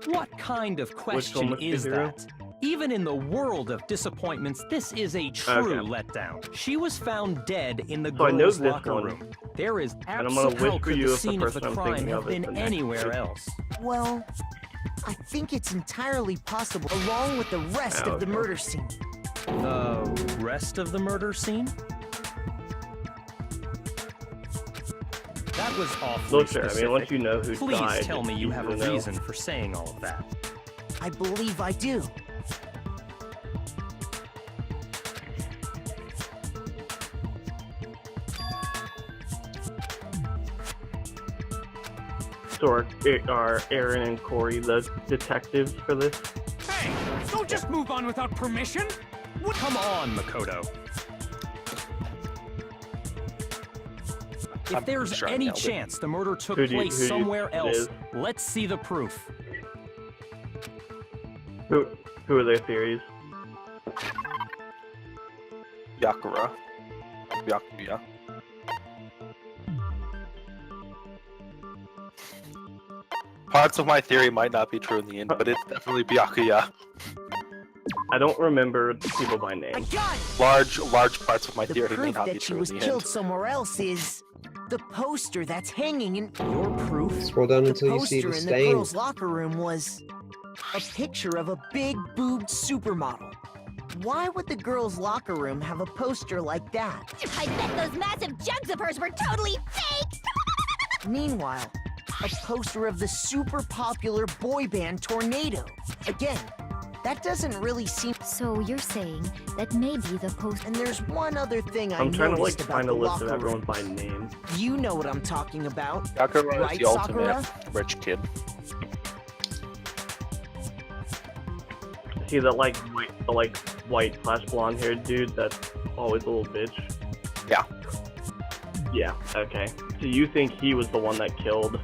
What kind of question is that? Even in the world of disappointments, this is a true letdown. She was found dead in the girls' locker room. There is absolutely how could the scene of the crime have been anywhere else? Well, I think it's entirely possible, along with the rest of the murder scene. The rest of the murder scene? That was awfully specific. I mean, once you know who Please died, tell me you have a reason for saying all of that. I believe I do. So are Aaron and Corey the detectives for this? Hey, don't just move on without permission! What? Come on, Makoto. If there's any chance the murder took place somewhere else, let's see the proof. Who are their theories? Byakuya. Parts of my theory might not be true in the end, but it's definitely Byakuya. I don't remember people by name. Large parts of my theory may not be that she true was in the killed end. somewhere else is the poster that's hanging in your proof. Scroll down until you see the poster in the stain. girls' locker room was a picture of a big-boobed supermodel. Why would the girls' locker room have a poster like that? I bet those massive jugs of hers were totally fake! Meanwhile, a poster of the super popular boy band Tornado. Again, that doesn't really seem... So you're saying that maybe the post... And there's one other thing I I'm trying to noticed about find a the list of locker everyone room. by name. You know what I'm talking about, Byakuya is right, the ultimate Sakura? rich kid. See that like white slash blonde haired dude that's always a little bitch? Yeah. Yeah, okay. So you think he was the one that killed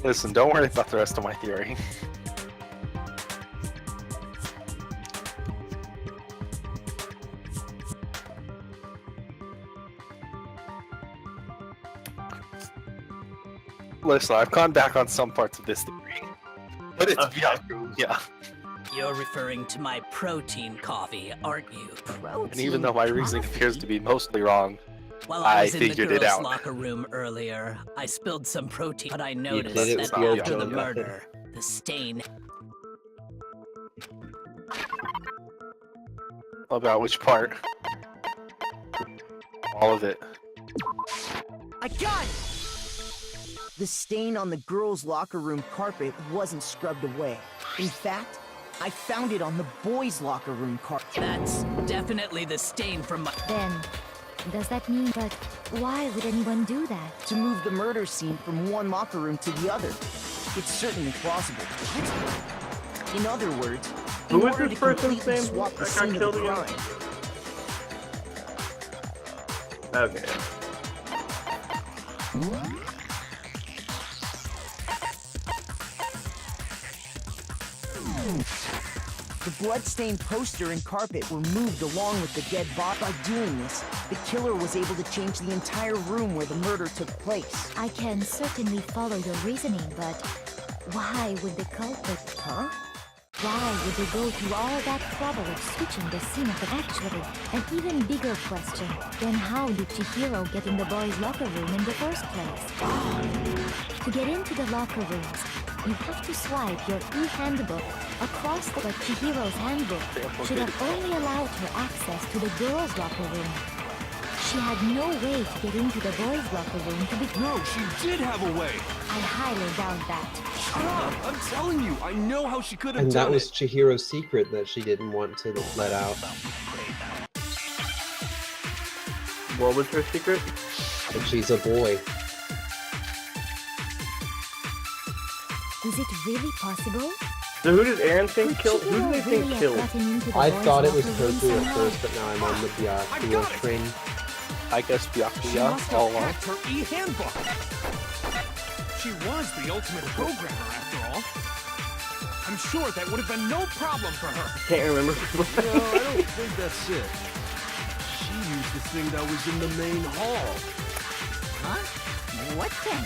Listen, don't worry about the rest of my theory. Listen, I've gone back on some parts of this theory, but it's Byakuya. You're referring to my protein coffee, aren't you? And even though my reasoning appears to be mostly wrong, While I was in the figured it girls' out. locker room earlier, I spilled some protein, but I did noticed it that with your after the Joker. murder, the stain... About which part? All of it. I got it! The stain on the girls' locker room carpet wasn't scrubbed away. In fact, I found it on the boys' locker room carpet. That's definitely the stain from my... Then, does that mean... But why would anyone do that? To move the murder scene from one locker room to the other. It's certainly plausible. In other words, in Who is order this to person's completely name swap the that got scene of the killed again? crime. Okay. The bloodstained poster and carpet were moved along with the dead body. By doing this, the killer was able to change the entire room where the murder took place. I can certainly follow your reasoning, but why would the culprit... Huh? Why would they go through all that trouble of switching the scene of the... Actually, an even bigger question. Then how did Chihiro get in the boys' locker room in the first place? To get into the locker rooms, you have to swipe your e-handbook across the... But Chihiro's handbook should have only allowed her access to the girls' locker room. She had no way to get into the boys' locker room to be... No, she did have a way! I highly doubt that. Shut up! I'm telling you, I know how she could have And done that was it. Chihiro's secret that she didn't want to let out. What was her secret? And she's a boy. Is it really possible? So who did Aaron think killed? Who did they think killed? I thought it was Toku at first, but now I'm on the Byakuya train. I guess She Byakuya must all have along. hacked her e-handbook. She was the ultimate programmer, after all. I'm sure that would have been no problem for her. Can't remember. No, I don't think that's it. She used the thing that was in the main hall. Huh? What thing?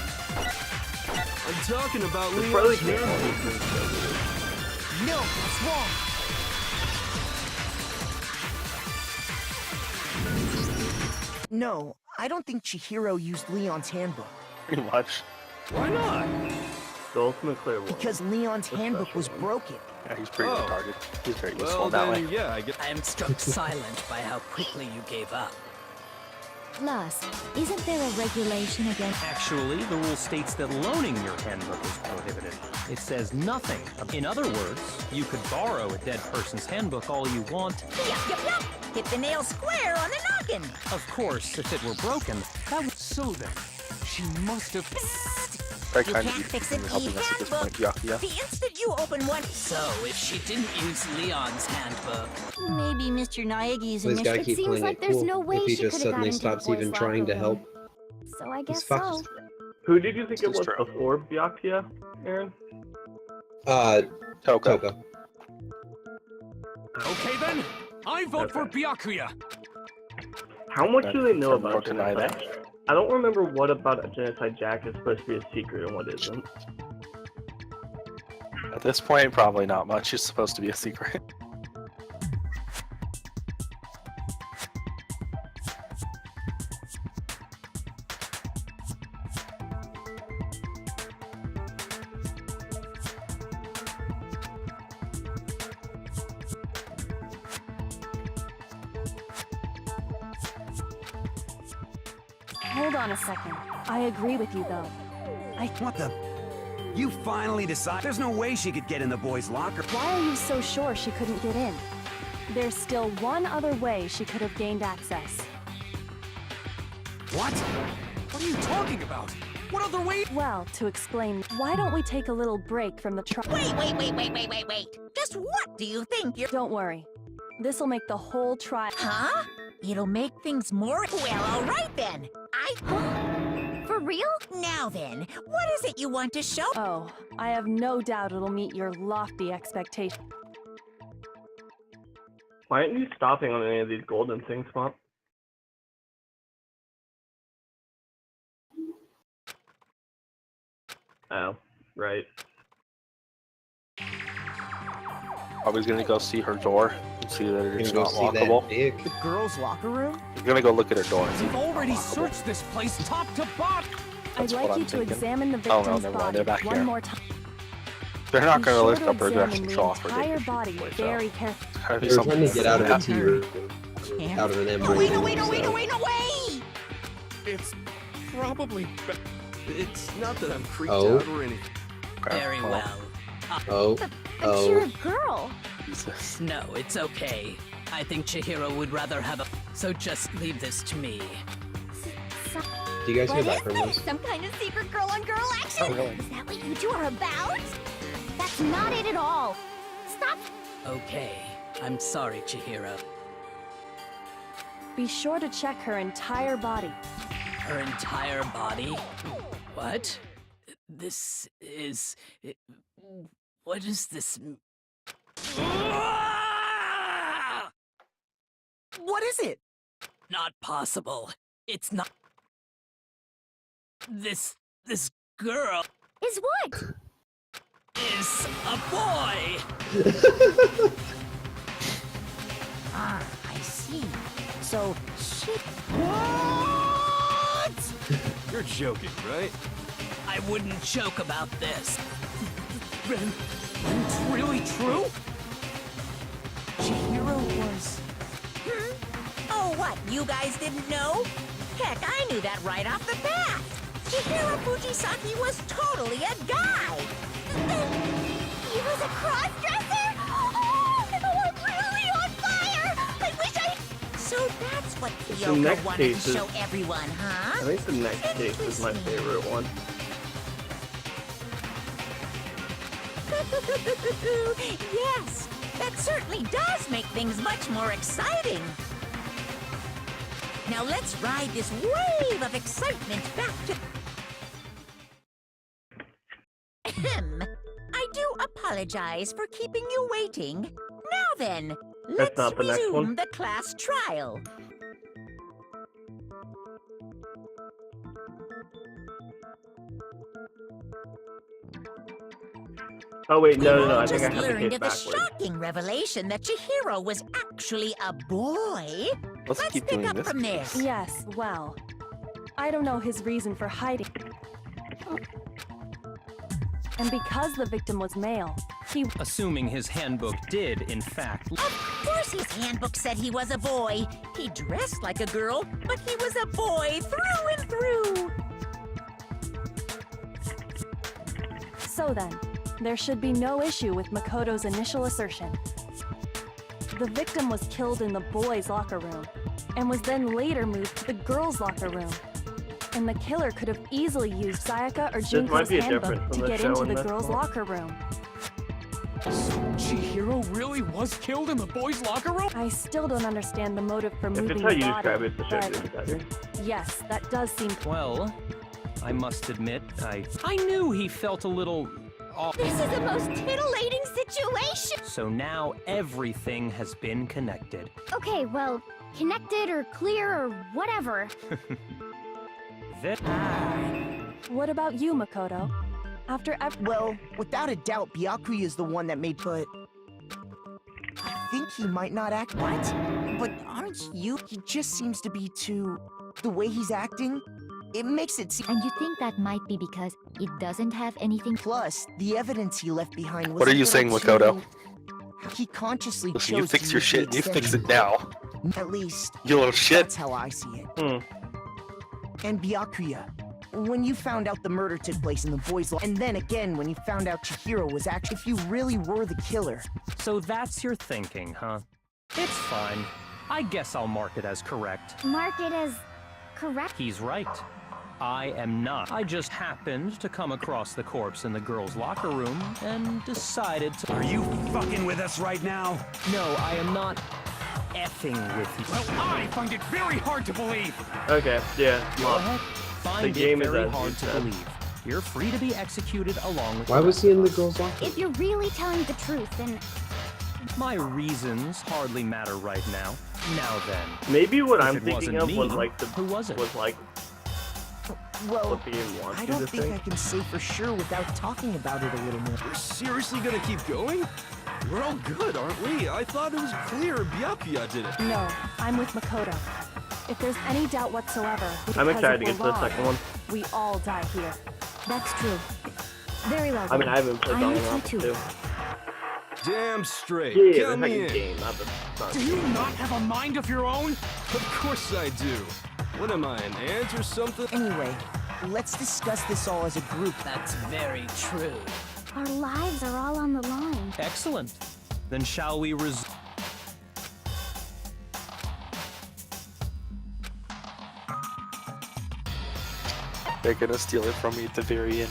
I'm talking about It's Leon's probably handbook. No, it's wrong! No, I don't think Chihiro used Leon's handbook. Pretty much. Why not? The ultimate clear one. Because Leon's handbook was broken. Yeah, he's pretty retarded. He's very useful Well, that way. then, yeah, I get... I am struck silent by how quickly you gave up. Plus, isn't there a regulation against... Actually, the rule states that loaning your handbook is prohibited. It says nothing. In other words, you could borrow a dead person's handbook all you want. Yup, yup, yup! Hit the nail square on the noggin! Of course, if it were broken, that would... So then, she must have... Very You kind can't of you fix an for helping us at this point, Byakuya. The instant you open one... So, if she didn't use Leon's handbook... Maybe Mr. Naegi's So he's gotta keep playing it cool. If he just suddenly stops even trying to help, So I he's guess so. fucked. Who did you think it This was is true. before Byakuya, Aaron? Toko. Okay then, I vote for Byakuya. How much do they know about deny Genocide? I don't remember what about a Genocide Jack is supposed to be a secret and what isn't. At this point, probably not much. It's supposed to be a secret. Hold on a second. I agree with you, though. What the? You finally decide? There's no way she could get in the boys' locker. Why are you so sure she couldn't get in? There's still one other way she could have gained access. What? What are you talking about? What other way? Well, to explain, why don't we take a little break from the Wait! Just what do you think you're... Don't worry. This'll make the whole trial... Huh? It'll make things more... Well, alright then. For real? Now then, what is it you want to show? Oh, I have no doubt it'll meet your lofty expectations. Why aren't you stopping on any of these golden things, Mom? Oh, right. I was gonna go see her door and see that it's Gonna not go see that lockable. dick. The girls' locker room? You're gonna go look at her door and see We've if it's already lockable. searched this place top to bottom. That's I'd what like I'm you to thinking. examine the Oh, no, victim's never mind. body They're back one here. more time. They're not Be gonna sure lift to up her examine direction the control for entire David. body very carefully. Gotta be They were something trying to get out of the like T that. room, out of an M. No, wait! It's probably It's not that I'm freaked Oh. out or anything. Very well. Oh. But Oh. you're a girl. Jesus. No, it's okay. I think Chihiro would rather have a... So just leave this to me. Do you guys hear What that is from this? us? Some kind of secret girl-on-girl action? Oh, really? Is that what you two are about? That's not it at all. Stop. Okay. I'm sorry, Chihiro. Be sure to check her entire body. Her entire body? What? This is... What is this? What is it? Not possible. It's not... This girl Is what? is a boy! Ah, I see. So, she... What? You're joking, right? I wouldn't joke about this. Ben, it's really true? Chihiro was... Oh, what? You guys didn't know? Heck, I knew that right off the bat. Chihiro Fujisaki was totally a guy. He was a cross-dresser? Oh, I'm really on fire! I wish I... So that's what The Kyoko next wanted case to is- show everyone, huh? I think the next case is my favorite one. Yes, that certainly does make things much more exciting. Now let's ride this wave of excitement back to... Ahem. I do apologize for keeping you waiting. Now then, let's not the next one. resume the class trial. Oh wait, no, We I just think I have the learned case of the backwards. shocking revelation that Chihiro was actually a boy. Let's keep pick doing up this. from there. Yes, well, I don't know his reason for hiding. And because the victim was male, he... Assuming his handbook did, in fact... Of course his handbook said he was a boy. He dressed like a girl, but he was a boy through and through. So then, there should be no issue with Makoto's initial assertion. The victim was killed in the boys' locker room, and was then later moved to the girls' locker room. And the killer could have easily used Sayaka or might Junko's be a handbook difference to from the get show into in the this girls' one. locker room. Chihiro really was killed in the boys' locker room? I still don't understand the motive for If moving it's how you the body, describe it, the show but is better. yes, that does seem... Well, I must admit, I knew he felt a little off. This is the most titillating situation! So now everything has been connected. Okay, well, connected or clear or whatever. What about you, Makoto? Well, without a doubt, Byakuya is the one that made... But... I think he might not act... What? But aren't you... He just seems to be too... The way he's acting, it makes it seem... And you think that might be because it doesn't have anything... Plus, the evidence he left behind was... What are you saying, Makoto? He consciously Listen, chose you fix to your use shit, the you fix it extension. now. At least, You little shit. that's how I see it. And Byakuya, when you found out the murder took place in the boys' and then again when you found out Chihiro was actually... If you really were the killer... So that's your thinking, huh? It's fine. I guess I'll mark it as correct. Mark it as correct. He's right. I am not. I just happened to come across the corpse in the girls' locker room and decided to... Are you fucking with us right now? No, I am not effing with you. Well, I find it very hard to believe. Okay, yeah. Go ahead. Find The game it is very as hard you to said. believe. You're free to be executed along with... Why was he in the girls' locker room? If you're really telling the truth, then My reasons hardly matter right now. Now then. Maybe what If I'm it thinking wasn't of was me, like the... who was it? Was like... Well, what the game wants I you don't to think think. I can say for sure without talking about it a little more. We're seriously gonna keep going? We're all good, aren't we? I thought it was clear Byakuya did it. No, I'm with Makoto. If there's any doubt whatsoever, I'm because excited of to get to the the law, second one. we all die here. That's true. Very well. I mean, then. I haven't played I'm with Danganronpa you too. 2. Damn straight. Yeah, Count the me second in. game, not the... Do you not have a mind of your own? Of course I do. What am I, an ant or something? Anyway, let's discuss this all as a group. That's very true. Our lives are all on the line. Excellent. Then shall we They're gonna steal it from me at the very end.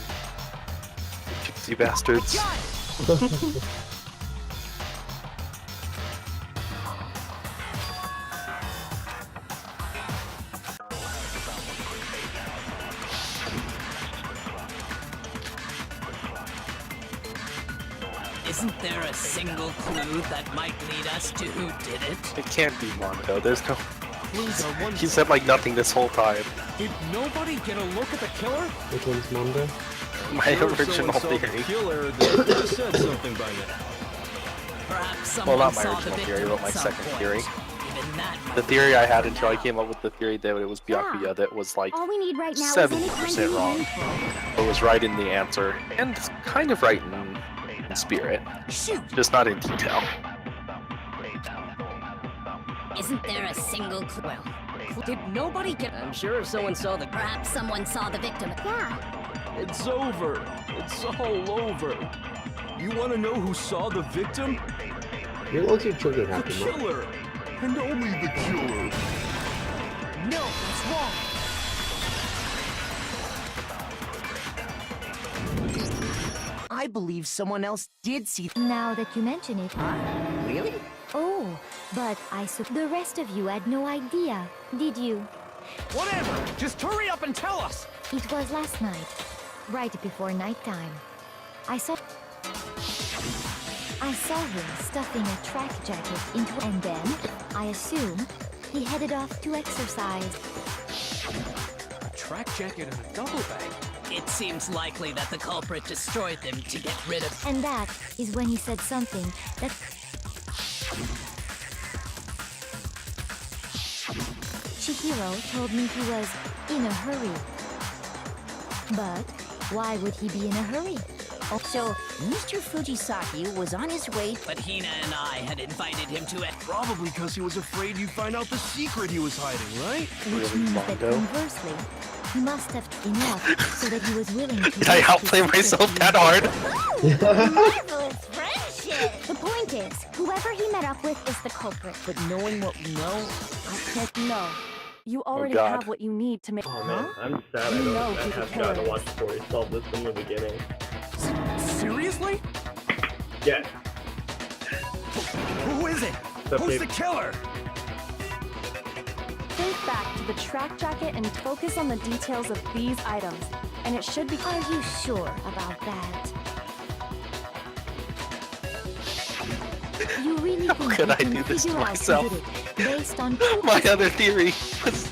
You bastards. Isn't there a single clue that might lead us to who did it? It can't be Mondo. There's no. Clues are one. He said like nothing this whole time. Did nobody get a look at the killer? Which one's Mondo? My Sure, if original someone saw the theory. killer, they would have said something by now. Perhaps Well, someone not my saw original the theory, victim but my at some second point. theory. Even that might The be theory I had found until I out. came up with the theory that it was Byakuya that was like All we need right now is any kind 70% of wrong. info. It was right in the answer, and kind of right in spirit. Just not in detail. Isn't there a single clue? Well, Did nobody get? I'm sure if someone saw the. perhaps someone saw the victim. Yeah, It's over. It's all over. You want to know who saw the victim? Your loads are trigger The happy, Mark. killer. And only the killer. No, that's wrong. I believe someone else did see. Now that you mention it. Really? Oh, but the rest of you had no idea, did you? Whatever. Just hurry up and tell us. It was last night, right before nighttime. I saw him stuffing a track jacket into, and then, I assume, he headed off to exercise. A track jacket and a duffel bag. It seems likely that the culprit destroyed them to get rid of. And that is when he said something that... Chihiro told me he was in a hurry. But why would he be in a hurry? Oh, so Mr. Fujisaki was on his way. But Hina and I had invited him to. Probably because he was afraid you'd find out the secret he was hiding, right? Which means that conversely, he must have enough so that he was willing to... Did I outplay myself that hard? Marvelous friendship! the point is, whoever he met up with is the culprit. But knowing what we know, I can't know. You already God. have what you need to make... Oh man, I'm sad I You don't know I who the have killer gotten to is. watch before he solved this from the beginning. Seriously? Yeah. Who is it? The Who's big- the killer? Think back to the track jacket and focus on the details of these items. And it should be... Are you sure about that? You really think could you I can do this to figure out who myself? did it based on My other theory was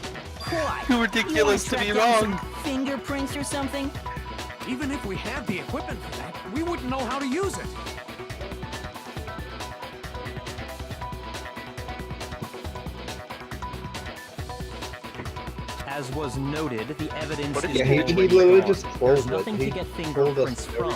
Why? too ridiculous to be wrong. Fingerprints or something? Even if we had the equipment for that, we wouldn't know how to use it. As was noted, the evidence What is did Yeah, he already literally gone. just There's told it. nothing He to get told us fingerprints from.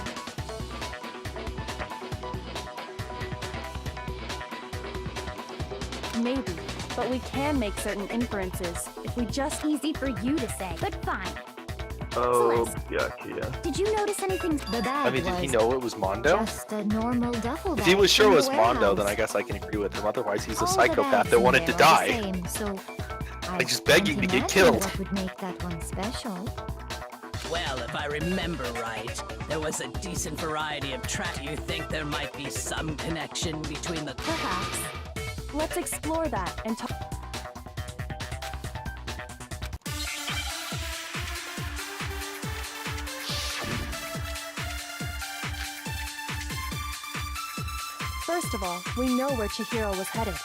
Maybe. But we can make certain inferences if we just... Easy for you to say, but fine. Oh, Celeste. Byakuya. Did you notice anything? the bag I mean, did he was know it was Mondo? just a normal duffel bag If he was sure from it the was Mondo, then warehouse. I guess I can agree with him. Otherwise, he's a All the psychopath bags that in wanted to there are the die. same, so Like, just begging can't to get imagine killed. What would make that one special? Well, if I remember right, there was a decent variety of track. You think there might be some connection between the. Perhaps. Let's explore that and talk... First of all, we know where Chihiro was headed.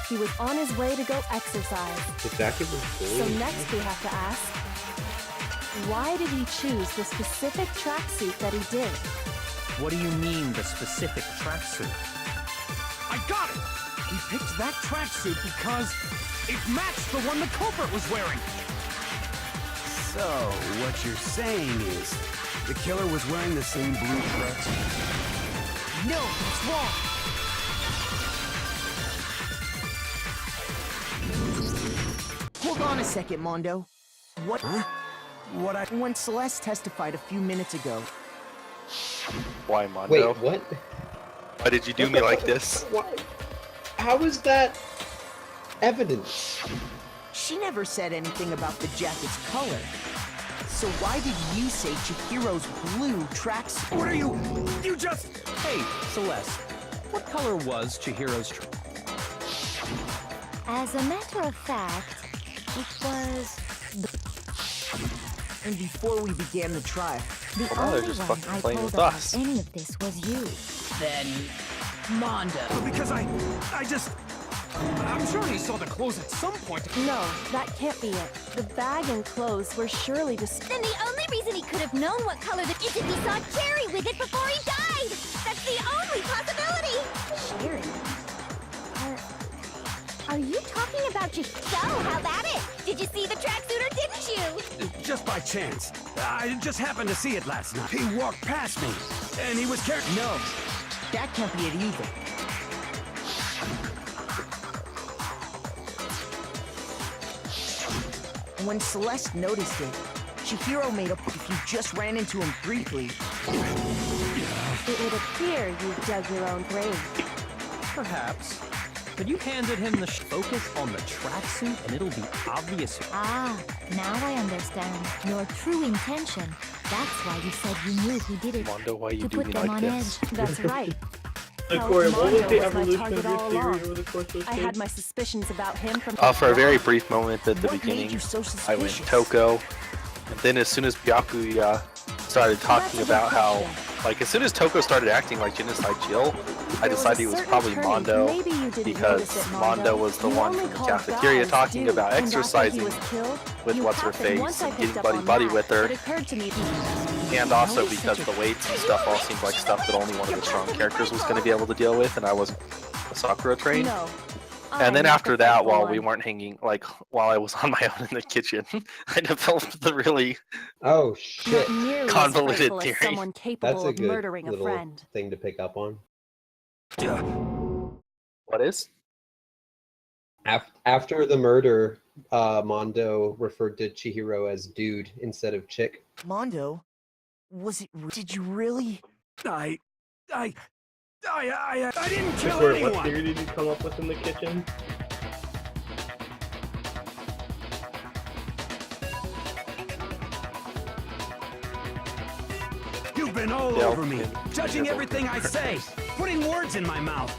He was on his way to go exercise. The jacket was So cool. next we have to ask, why did he choose the specific tracksuit that he did? What do you mean, the specific tracksuit? I got it! He picked that tracksuit because it matched the one the culprit was wearing. So, what you're saying is, the killer was wearing the same blue tracksuit? no, that's wrong. Hold on a second, Mondo. What? Huh? When Celeste testified a few minutes ago. Why, Mondo? Wait, what? Why did you do me like this? What? How is that evidence? She never said anything about the jacket's color. So why did you say Chihiro's blue tracks? What are you? You just... Hey, Celeste. What color was Chihiro's As a matter of fact, it was... And before we began the trial, the Well, they're only just one fucking I playing told with about us. any of this was you. Then, Mondo. Because I just... I'm sure he saw the clothes at some point. No, that can't be it. The bag and clothes were surely just... Then the only reason he could have known what color the is if he saw Cherry with it before he died. That's the only possibility. Cherry? Are you talking about your So, how about it? Did you see the tracksuit or didn't you? Just by chance. I just happened to see it last night. He walked past me, and he was carrying... No, that can't be it either. When Celeste noticed it, Chihiro made up if you just ran into him briefly. It would appear you dug your own grave. Perhaps. But you handed him the focus on the tracksuit and it'll be obvious. Ah, now I understand. Your true intention. That's why you said you knew who did it. Mondo, why you to do put me them like on this? edge. That's right. So, Hell, Corey, what was Mondo the was my evolution target of your all theory along. over the course of this I game? had my suspicions about him from... For a very brief moment at the What made beginning, you so I went suspicious? Toko, and then as soon as Byakuya started talking about how, like, as soon as Toko started acting like Genocide Jill, I decided it was probably Mondo, because Mondo was the one from the cafeteria talking about exercising with what's-her-face and getting buddy-buddy with her, and also because the weights and stuff all seemed like stuff that only one of the strong characters was going to be able to deal with, and I wasn't Sakura trained. No. And then I'm after the that, faithful while one. we weren't hanging, like, while I was on my own in the kitchen, I developed the really Oh shit! Not nearly as convoluted faithful as theory. someone That's capable a of good murdering a little friend. thing to pick up on. What is? After the murder, Mondo referred to Chihiro as dude instead of chick. Mondo? Was it... Did you really... I didn't kill Corey, what anyone! theory did you come up with in the kitchen? You've been all Yeah, over me, and- judging everything I say, putting words in my mouth.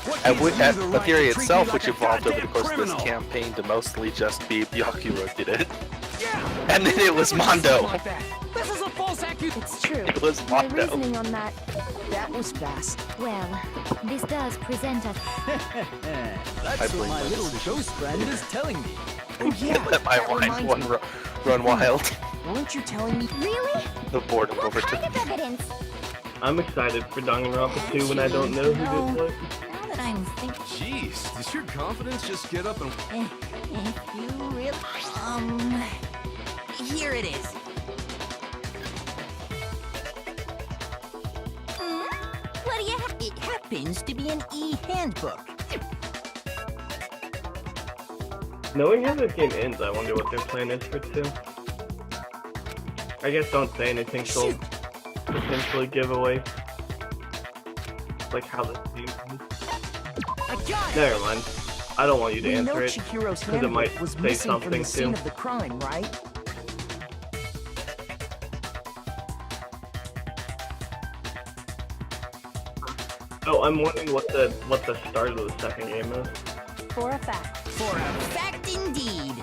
What And gives you at the the right theory to treat itself, me which like a evolved over the goddamn course of criminal? this campaign to mostly just be Byakuya did it, Yeah. and then it was Mondo. Like that. This is a false accusation. It's true. It was My Mondo. reasoning on that... That was fast. Well, this does present us. I That's what blame my my little decision. ghost friend is telling me. Oh yeah, Let my that mind reminds me. run wild. Weren't you telling me... Really? The boredom What overtook kind of me. evidence? I'm excited for Danganronpa 2 when I don't know who did what. Now that I'm thinking, Jeez, does your confidence just get up and... if you really... Here it is. What do you have? It happens to be an e-handbook. Knowing how this game ends, I wonder what their plan is for 2. I guess don't say anything, she'll potentially give away like how this game ends. I got it! Never mind. I don't want you to We know answer it, Chihiro's because it might handbook was say missing from something the scene too. of the crime, right? Oh, I'm wondering what the start of the second game is. For a fact. For a fact indeed.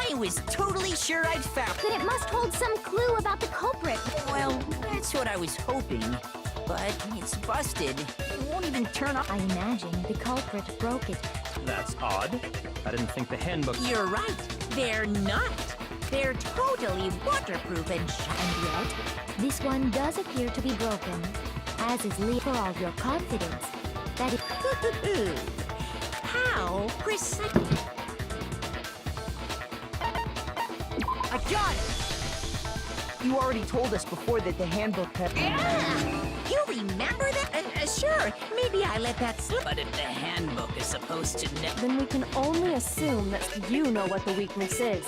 I was totally sure I'd found... Then it must hold some clue about the culprit. Well, that's what I was hoping. But it's busted. It won't even turn off. I imagine the culprit broke it. That's odd. I didn't think the handbook... You're right. They're not. They're totally waterproof and And yet, this one does appear to be broken. As is Lee for all your confidence. That is... How precisely? I got it! You already told us before that the handbook had... Yeah! You remember that? Sure, maybe I let that slip. But if the handbook is supposed to Then we can only assume that you know what the weakness is.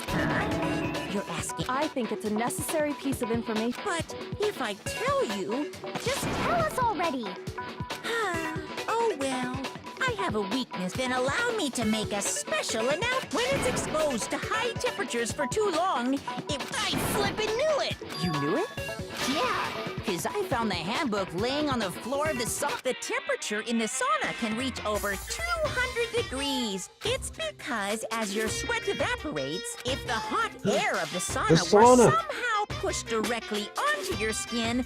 You're asking. I think it's a necessary piece of information. But if I tell you... Just tell us already. Oh well. I have a weakness, then allow me to make a special announcement. When it's exposed to high temperatures for too long, I flippin' knew it! You knew it? Yeah, because I found the handbook laying on the floor of the sauna. The temperature in the sauna can reach over 200 degrees. It's because as your sweat evaporates, if the hot air of the sauna were somehow pushed directly onto your skin,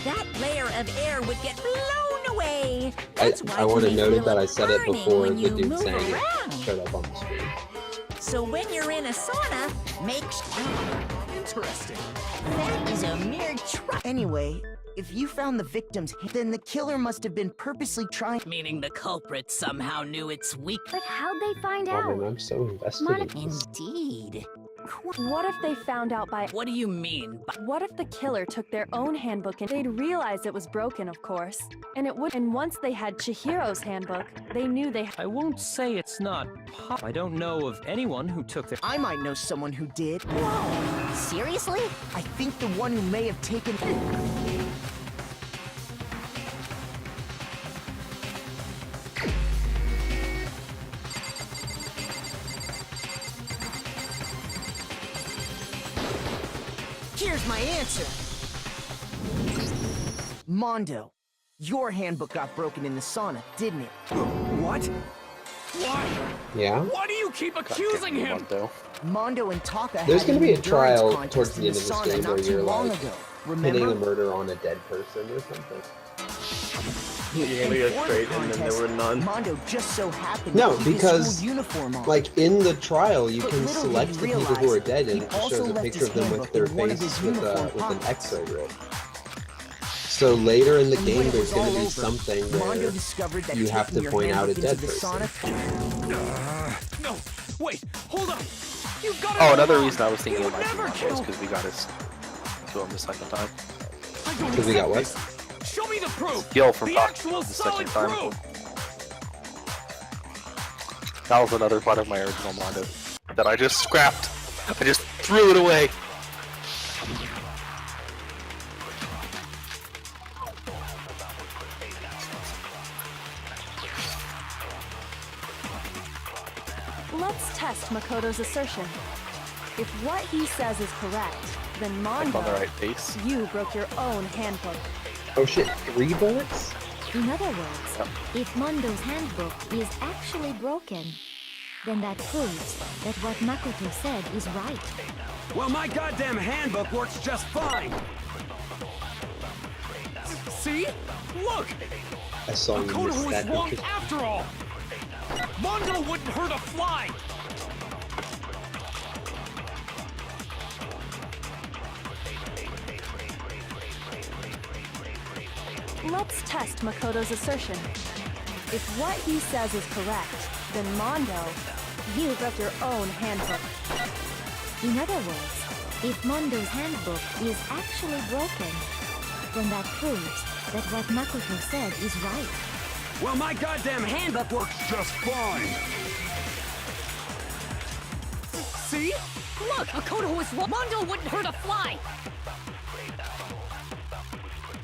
that layer of air would get blown away. That's why I want to note that I said it burning before when the you dude move saying around. it showed up on the screen. So when you're in a sauna, make sure. Interesting. That is a mere Anyway, if you found the victim's then the killer must have been purposely trying... Meaning the culprit somehow knew it's weak. But how'd they find Robin, out? I'm so invested in this. Indeed. What if they found out by... What do you mean? What if the killer took their own handbook and they'd realize it was broken, of course. And it would... And once they had Chihiro's handbook, they knew they... I won't say it's not I don't know of anyone who took their... I might know someone who did. Whoa! Seriously? I think the one who may have taken... Here's my answer. Mondo, your handbook got broken in the sauna, didn't it? What? Why? Yeah? Why do you keep accusing him? Mondo and Taka There's had going to an be a endurance trial contest towards the in end of this sauna game not where too you're long like ago. pinning Remember? a murder on a dead person or something. You're gonna go straight, and then there were none. Mondo just so happened No, to keep his because school uniform on. like in the trial, you But can little select did the he people who are realize dead, and he it also shows a left picture his of them with handbook their in one of face his with uniform an pockets. X-ray rip. So later in the And game, when it there's was going to all be over, something Mondo where discovered that you have taking to your point out a handbook dead into the person. sauna... No, wait, hold up. You've got Oh, it another wrong. reason I was thinking You it would might be never Mondo is kill. because we got his to him the second time. I don't Because we got accept what? this. Show me the proof. Skill from the talking actual the second solid time. proof. That was another part of my original Mondo that I just scrapped. I just threw it away. Let's test Makoto's assertion. If what he says is correct, then Like on the Mondo, right face. you broke your own handbook. Oh shit, 3 bullets? In other words, if Mondo's handbook is actually broken, then that proves that what Makoto said is right. Well, my goddamn handbook works just fine. See? Look! I saw you miss Makoto was that. wrong because- after all. Mondo wouldn't hurt a fly. Let's test Makoto's assertion. If what he says is correct, then Mondo, you broke your own handbook. In other words, if Mondo's handbook is actually broken, then that proves that what Makoto said is right. Well, my goddamn handbook works just fine. See? Look, Makoto was wrong. Mondo wouldn't hurt a fly.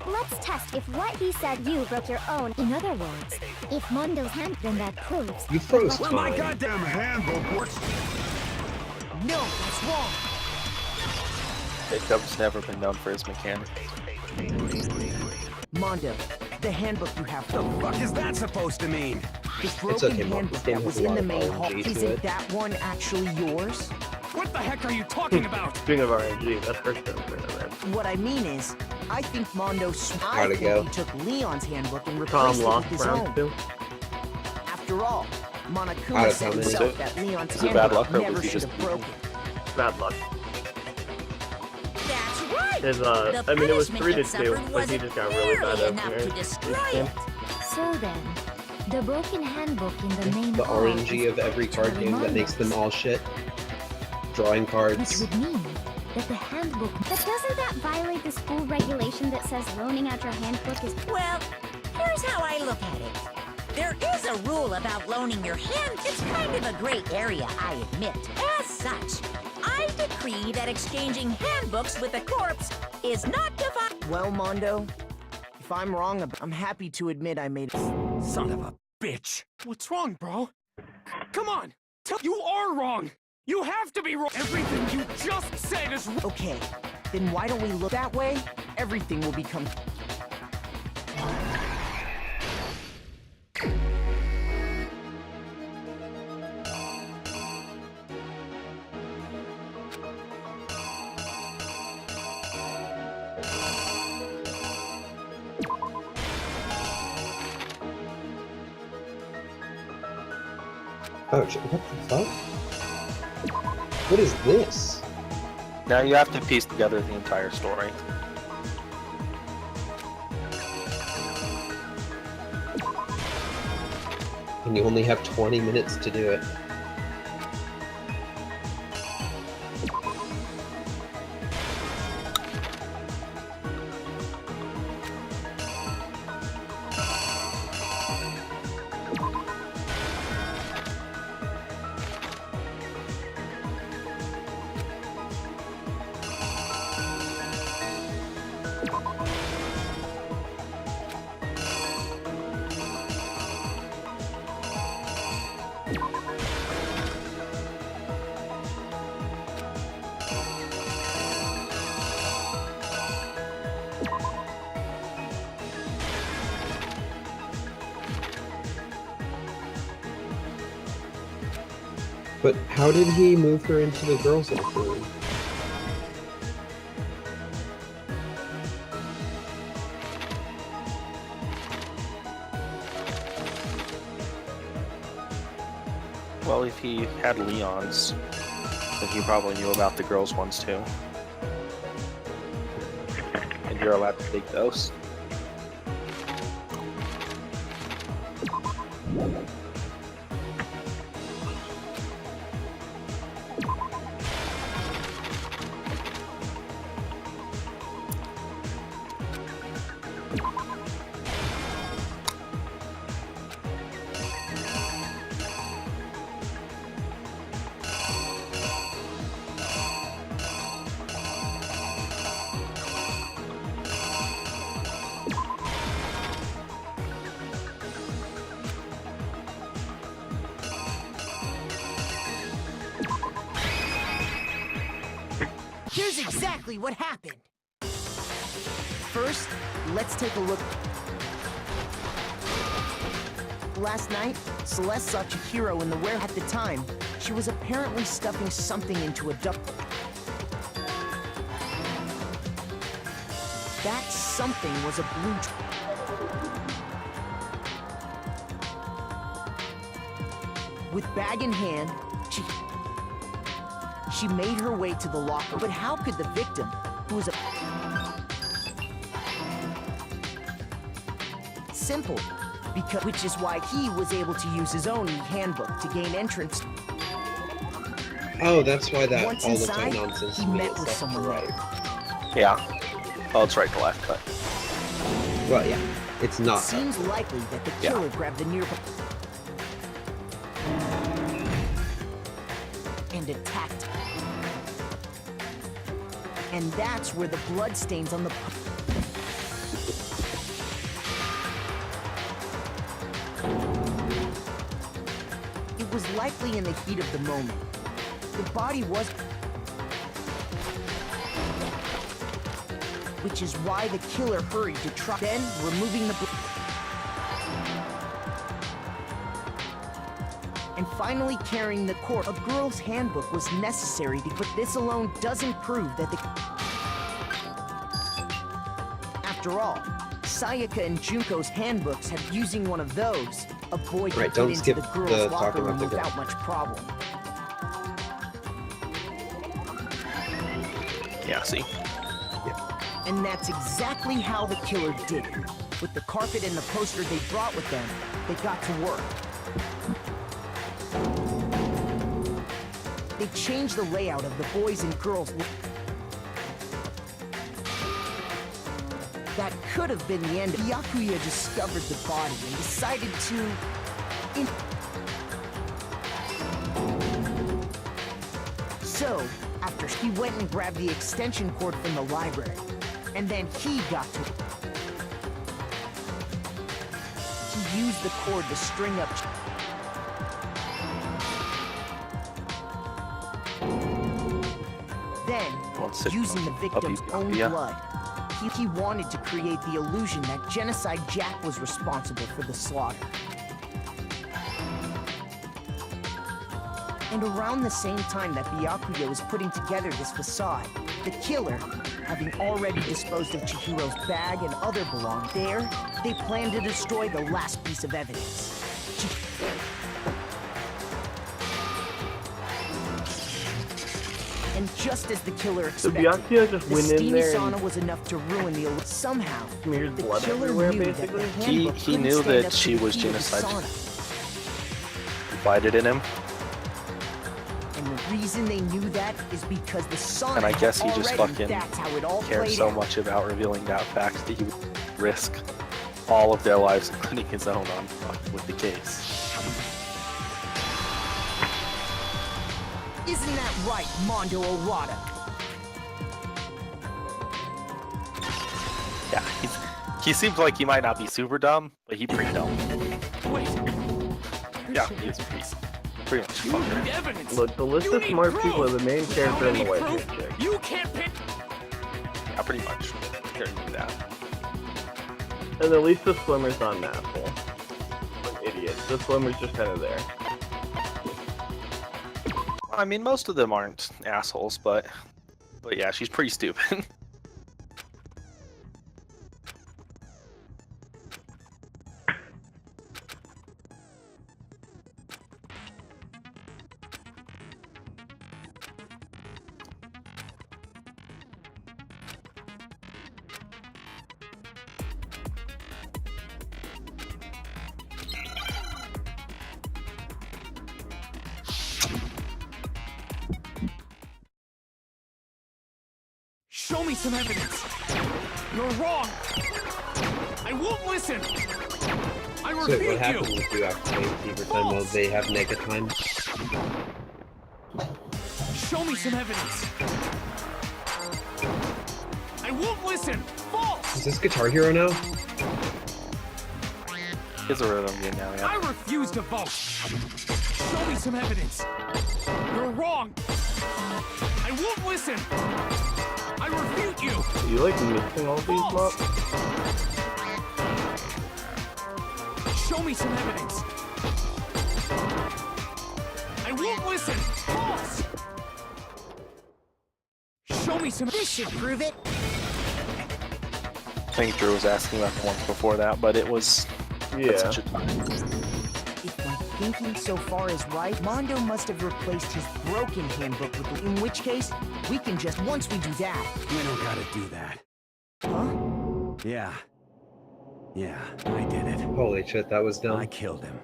Let's test if what he said you broke your own. In other words, if Mondo's hand, then that proves. You froze Well, my time. goddamn handbook works. No, that's wrong. Jacob's never been known for his mechanics. Mondo, the handbook you have. The fuck is that supposed to mean? The broken okay, Mom. handbook This game that has was a in lot the of main hall, RNG to isn't it. that one actually yours? What the heck are you talking about? Speaking of RNG, that's first time man. What I mean is, I think Mondo How'd it go? he took Leon's handbook and Tom replaced it with lost his round own. 2. After all, Out Monokuma of said how many? himself that Leon's Is it bad luck, handbook or was never he should just have broken. Bad luck. That's right. His, The I mean, it was punishment 3 to it 2, suffered but he wasn't just got really bad nearly at enough to destroy it. So then, the broken handbook in the main The hall RNG is of every card actually game that makes them Mondo's, all shit. Drawing which cards. would mean that the handbook... But doesn't that violate the school regulation that says loaning out your handbook is... Well, here's how I look at it. There is a rule about loaning your hand. It's kind of a gray area, I admit. As such, I decree that exchanging handbooks with a corpse is not defined. Well, Mondo, if I'm wrong, I'm happy to admit I made a... Son of a bitch. What's wrong, bro? Come on! You are wrong! You have to be wrong! Everything you just said is wrong! Okay, then why don't we look that way? Everything will become... Oh, what the fuck? What is this? Now you have to piece together the entire story. And you only have 20 minutes to do it. But how did he move her into the girls' locker room? Well, if he had Leon's, then he probably knew about the girls' ones too. And you're allowed to take those. Here's exactly what happened. First, let's take a look. Last night, Celeste saw Chihiro in the warehouse. At the time, she was apparently stuffing something into a duck. That something was a blue... With bag in hand, she made her way to the locker. But how could the victim, who was a... Simple. Which is why he was able to use his own handbook to gain entrance. Oh, that's why that Once all the inside, time nonsense he to me met is with left someone to right. there. Yeah. Oh, it's right to left, but... Well, yeah. It's not. It seems likely that the Yeah. killer grabbed the nearby... and attacked her. And that's where the bloodstains on the... It was likely in the heat of the moment. The body was... Which is why the killer hurried to try... Then, removing the... And finally carrying the corpse. A girl's handbook was necessary, but this alone doesn't prove that the... After all, Sayaka and Junko's handbooks have using one of those. A boy could Right, get don't into skip the girl's the locker talking room about the girl. without much problem. Yeah, see? And that's exactly how the killer did it. With the carpet and the poster they brought with them, they got to work. They changed the layout of the boys and girls. That could have been the end. Byakuya discovered the body and decided to... So, after he went and grabbed the extension cord from the library, and then he got to... He used the cord to string up... Then, using the victim's own blood, he wanted to create the illusion that Genocide Jack was responsible for the slaughter. And around the same time that Byakuya was putting together this facade, the killer, having already disposed of Chihiro's bag and other belongings there, they planned to destroy the last piece of evidence. And just as the killer expected, Byakuya just the went in steamy there sauna and was enough to ruin the illusion. Somehow, smeared the blood killer everywhere, knew that basically. the handbook He couldn't knew stand that up she to the was heat of the genocide. sauna. Confided in him, And the reason they knew that is because the sauna and I guess he had just already, fucking that's how it all cares played so out. much about revealing that fact that he would risk all of their lives, including his own, on fucking with the case. Isn't that right, Mondo Orada? Yeah, he seems like he might not be super dumb, but he's pretty dumb. Wait. Yeah, he's pretty much fucker. Look, the list of smart people are the main character in the white proof? chick. You can't pick. Yeah, pretty much. There you that. And at least the swimmer's not an asshole. An idiot. The swimmer's just kind of there. I mean, most of them aren't assholes, but yeah, she's pretty stupid. Show me some evidence. You're wrong. I won't listen. I So repeat what happens you. if you activate Fever Time while they have Nega Time? Show me some evidence. I won't listen. False. Is this Guitar Hero now? It's a rhythm game now, yeah. I refuse to vote. Show me some evidence. You're wrong. I won't listen. I refute you. Are you like missing all these mops? Show me some evidence. I won't listen. False. Show me some. This should prove it. I think Drew was asking about the ones before that, but it was Yeah. such a time. If my thinking so far is right, Mondo must have replaced his broken handbook with the... In which case, we can just... Once we do that... We don't gotta do that. Huh? Yeah. Yeah, I did it. Holy shit, that was dumb. I killed him.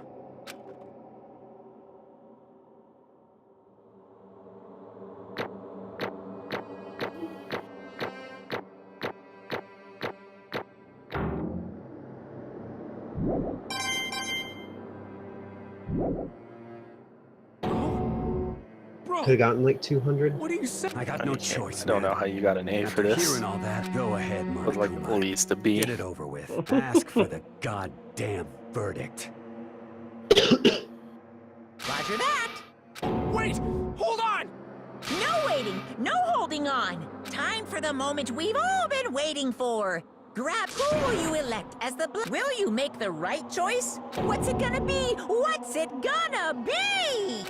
Could have gotten like 200. What do you say? I got no choice. I don't man. know how you got an A for After this. hearing all that, go ahead, With like Monokuma. at least a B. Get it over with. Ask for the goddamn verdict. Roger that. Wait! Hold on! No waiting, no holding on. Time for the moment we've all been waiting for. Grab, who will you elect as the Will you make the right choice? What's it gonna be? What's it gonna be?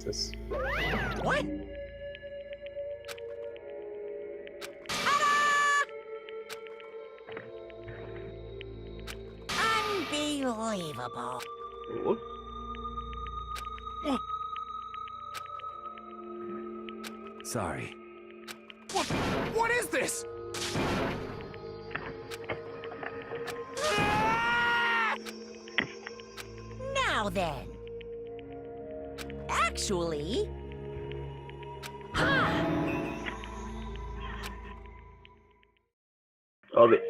This. What? Unbelievable. Whoops. Sorry. What is this? Now then. Actually... Ha! Oh, the...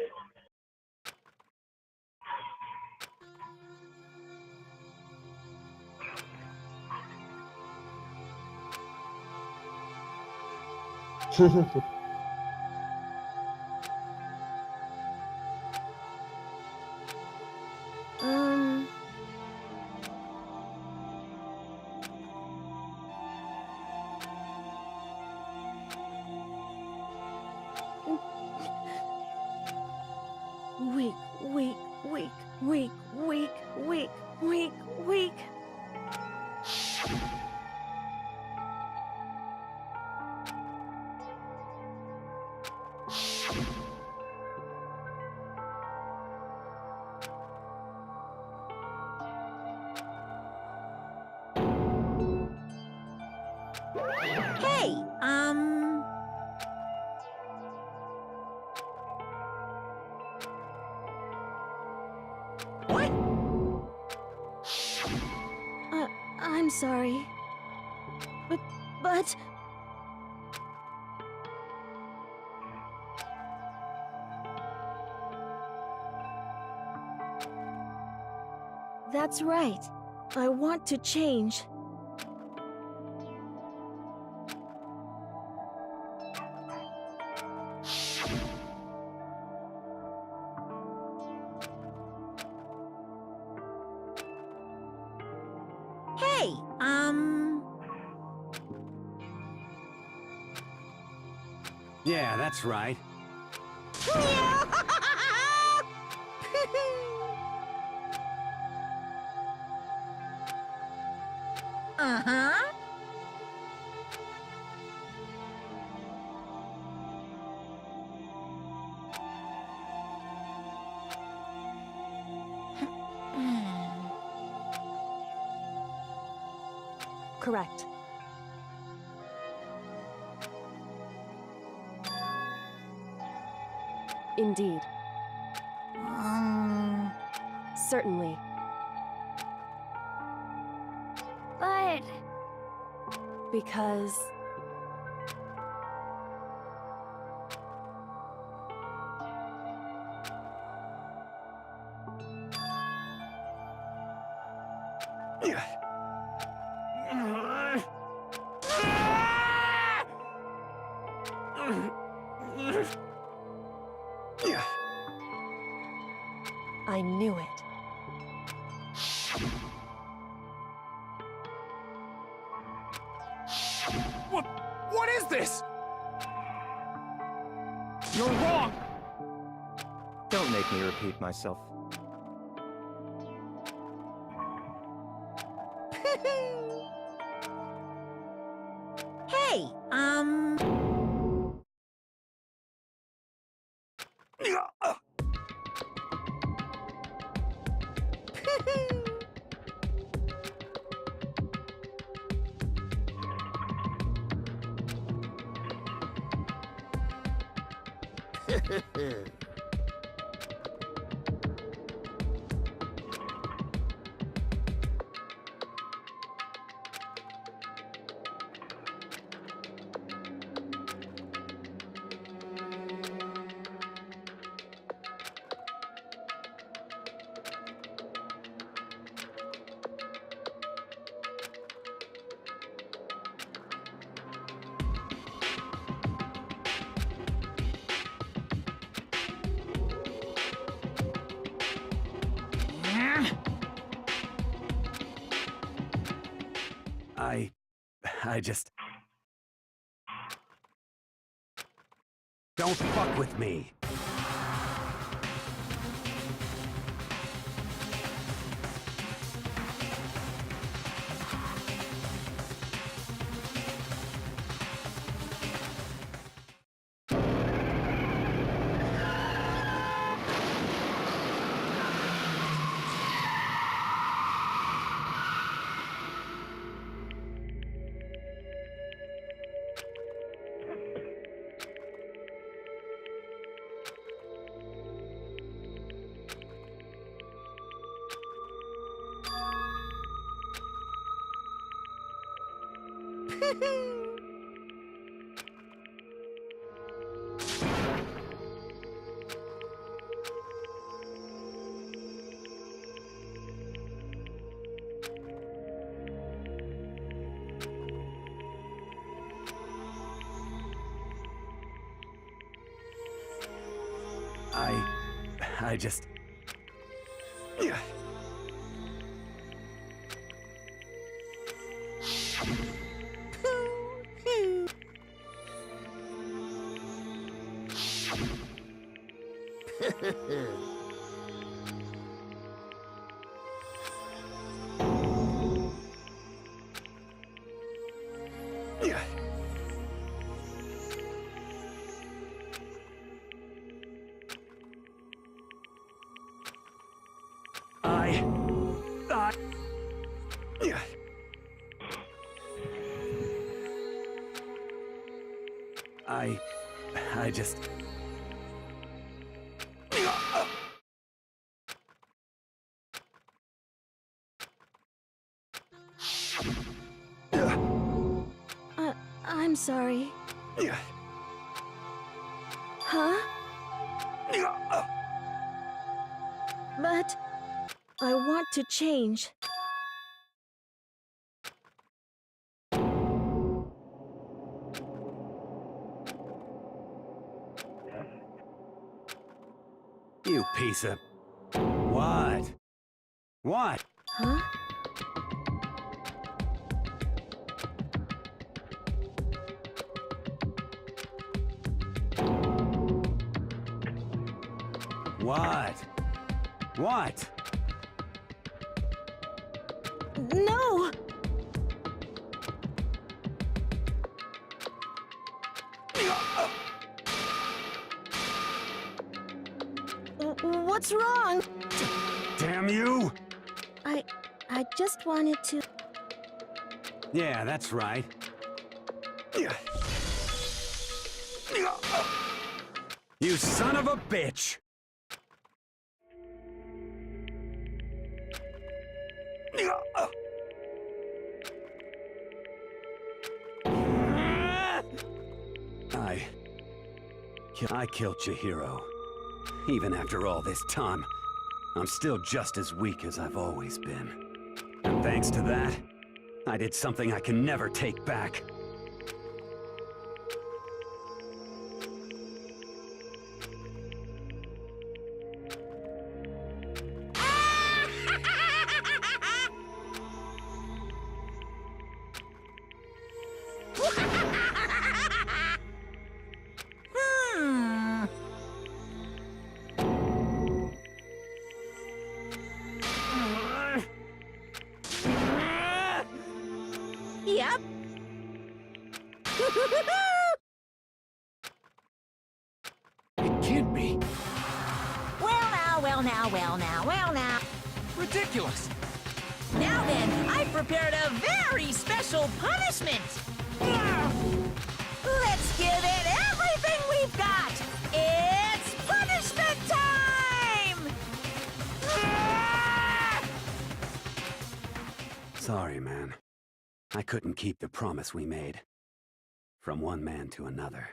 Weak. Hey, What? I'm sorry. But... That's right. I want to change. Hey, Yeah, that's right. Uh-huh. Correct. Indeed. Certainly. But... Because... I knew it. What is this? You're wrong! Don't make me repeat myself. Hey, I just... Don't fuck with me. I just... I just... I'm sorry. Huh? But I want to change. You piece of... What? What? Huh? What? What? No! What's wrong? Damn you! I just wanted to... Yeah, that's right. You son of a bitch! I killed Chihiro. Even after all this time, I'm still just as weak as I've always been. And thanks to that, I did something I can never take back. Yep. It can't be. Well now. Ridiculous. Now then, I've prepared a very special punishment. Let's give it everything we've got. It's punishment time! Sorry, man. I couldn't keep the promise we made. From one man to another.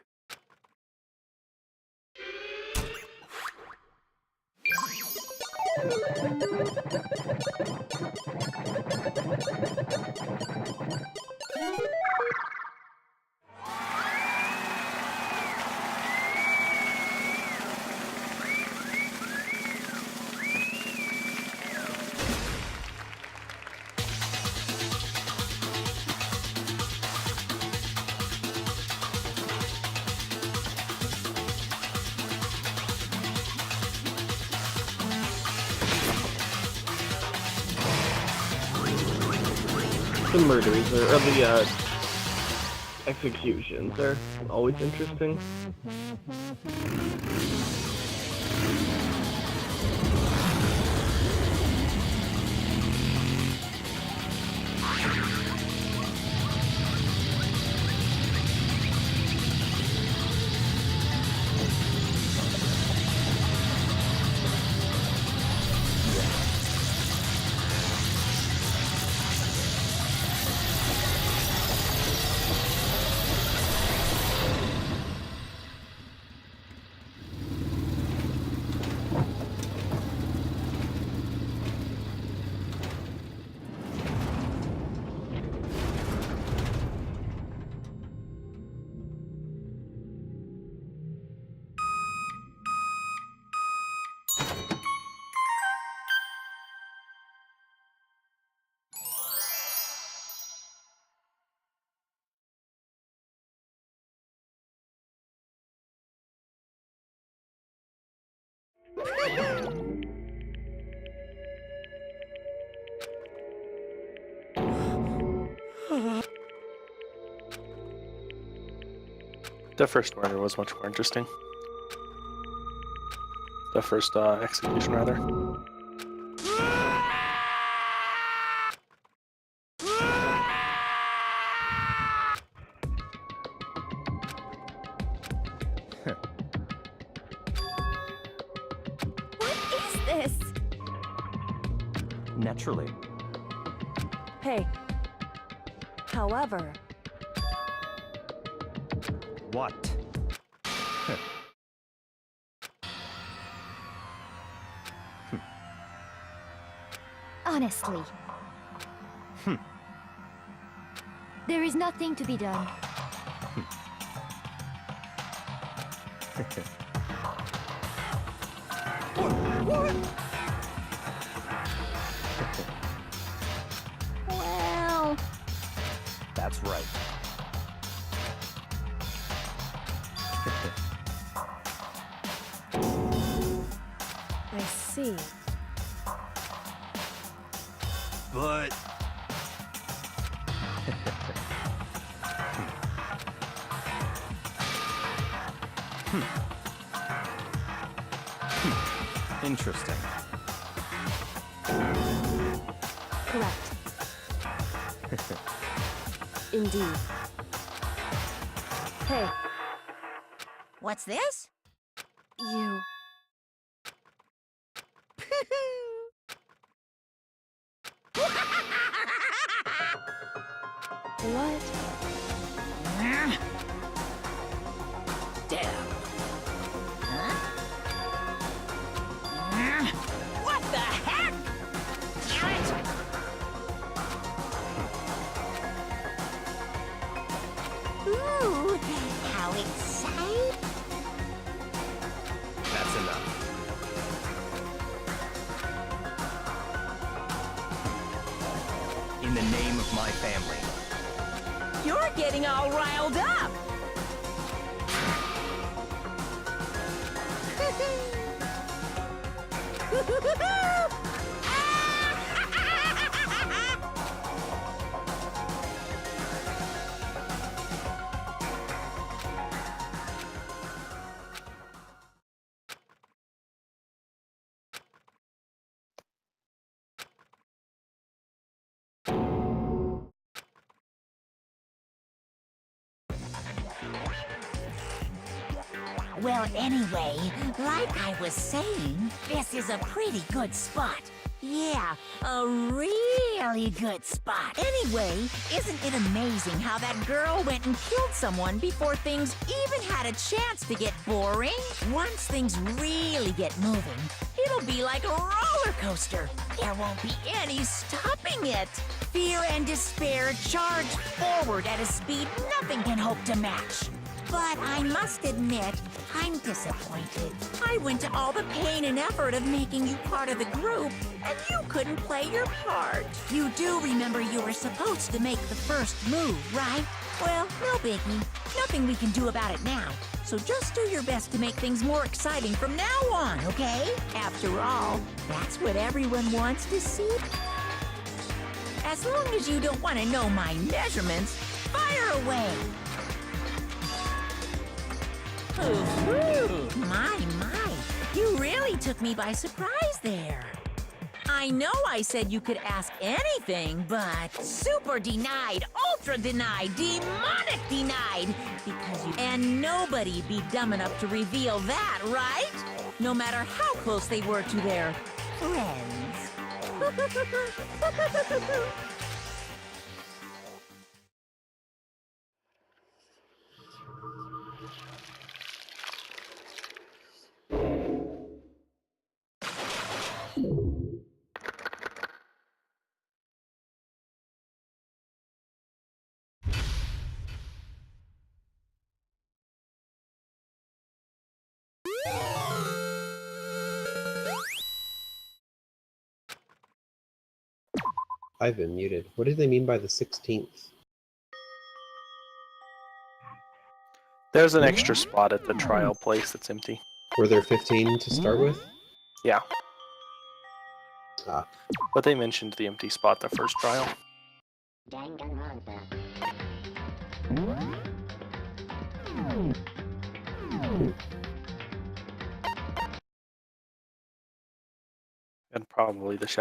The murders or the executions are always interesting. The first murder was much more interesting. The first execution, rather. What is this? Naturally. Hey. However, What? Honestly. There is nothing to be done. well, That's right. I see. But... Interesting. Correct. Indeed. Hey, What's this? you. What? Damn. Huh? What the heck? Damn it! Ooh, how exciting! That's enough. In the name of my family. You're getting all riled up! Well, anyway, like I was saying, this is a pretty good spot. Yeah, a really good spot. Anyway, isn't it amazing how that girl went and killed someone before things even had a chance to get boring? Once things really get moving, it'll be like a roller coaster. There won't be any stopping it. Fear and despair charge forward at a speed nothing can hope to match. But I must admit, I'm disappointed. I went to all the pain and effort of making you part of the group, and you couldn't play your part. You do remember you were supposed to make the first move, right? Well, no biggie. Nothing we can do about it now. So just do your best to make things more exciting from now on, okay? After all, that's what everyone wants to see. As long as you don't want to know my measurements, fire away! Ooh, my, you really took me by surprise there. I know I said you could ask anything, but super denied, ultra denied, demonic denied, because you... And nobody'd be dumb enough to reveal that, right? No matter how close they were to their friends. I've been muted. What do they mean by the 16th? There's an extra spot at the trial place that's empty. Were there 15 to start with? Yeah. Ah. But they mentioned the empty spot the first trial. Danganronpa. And probably the shadow.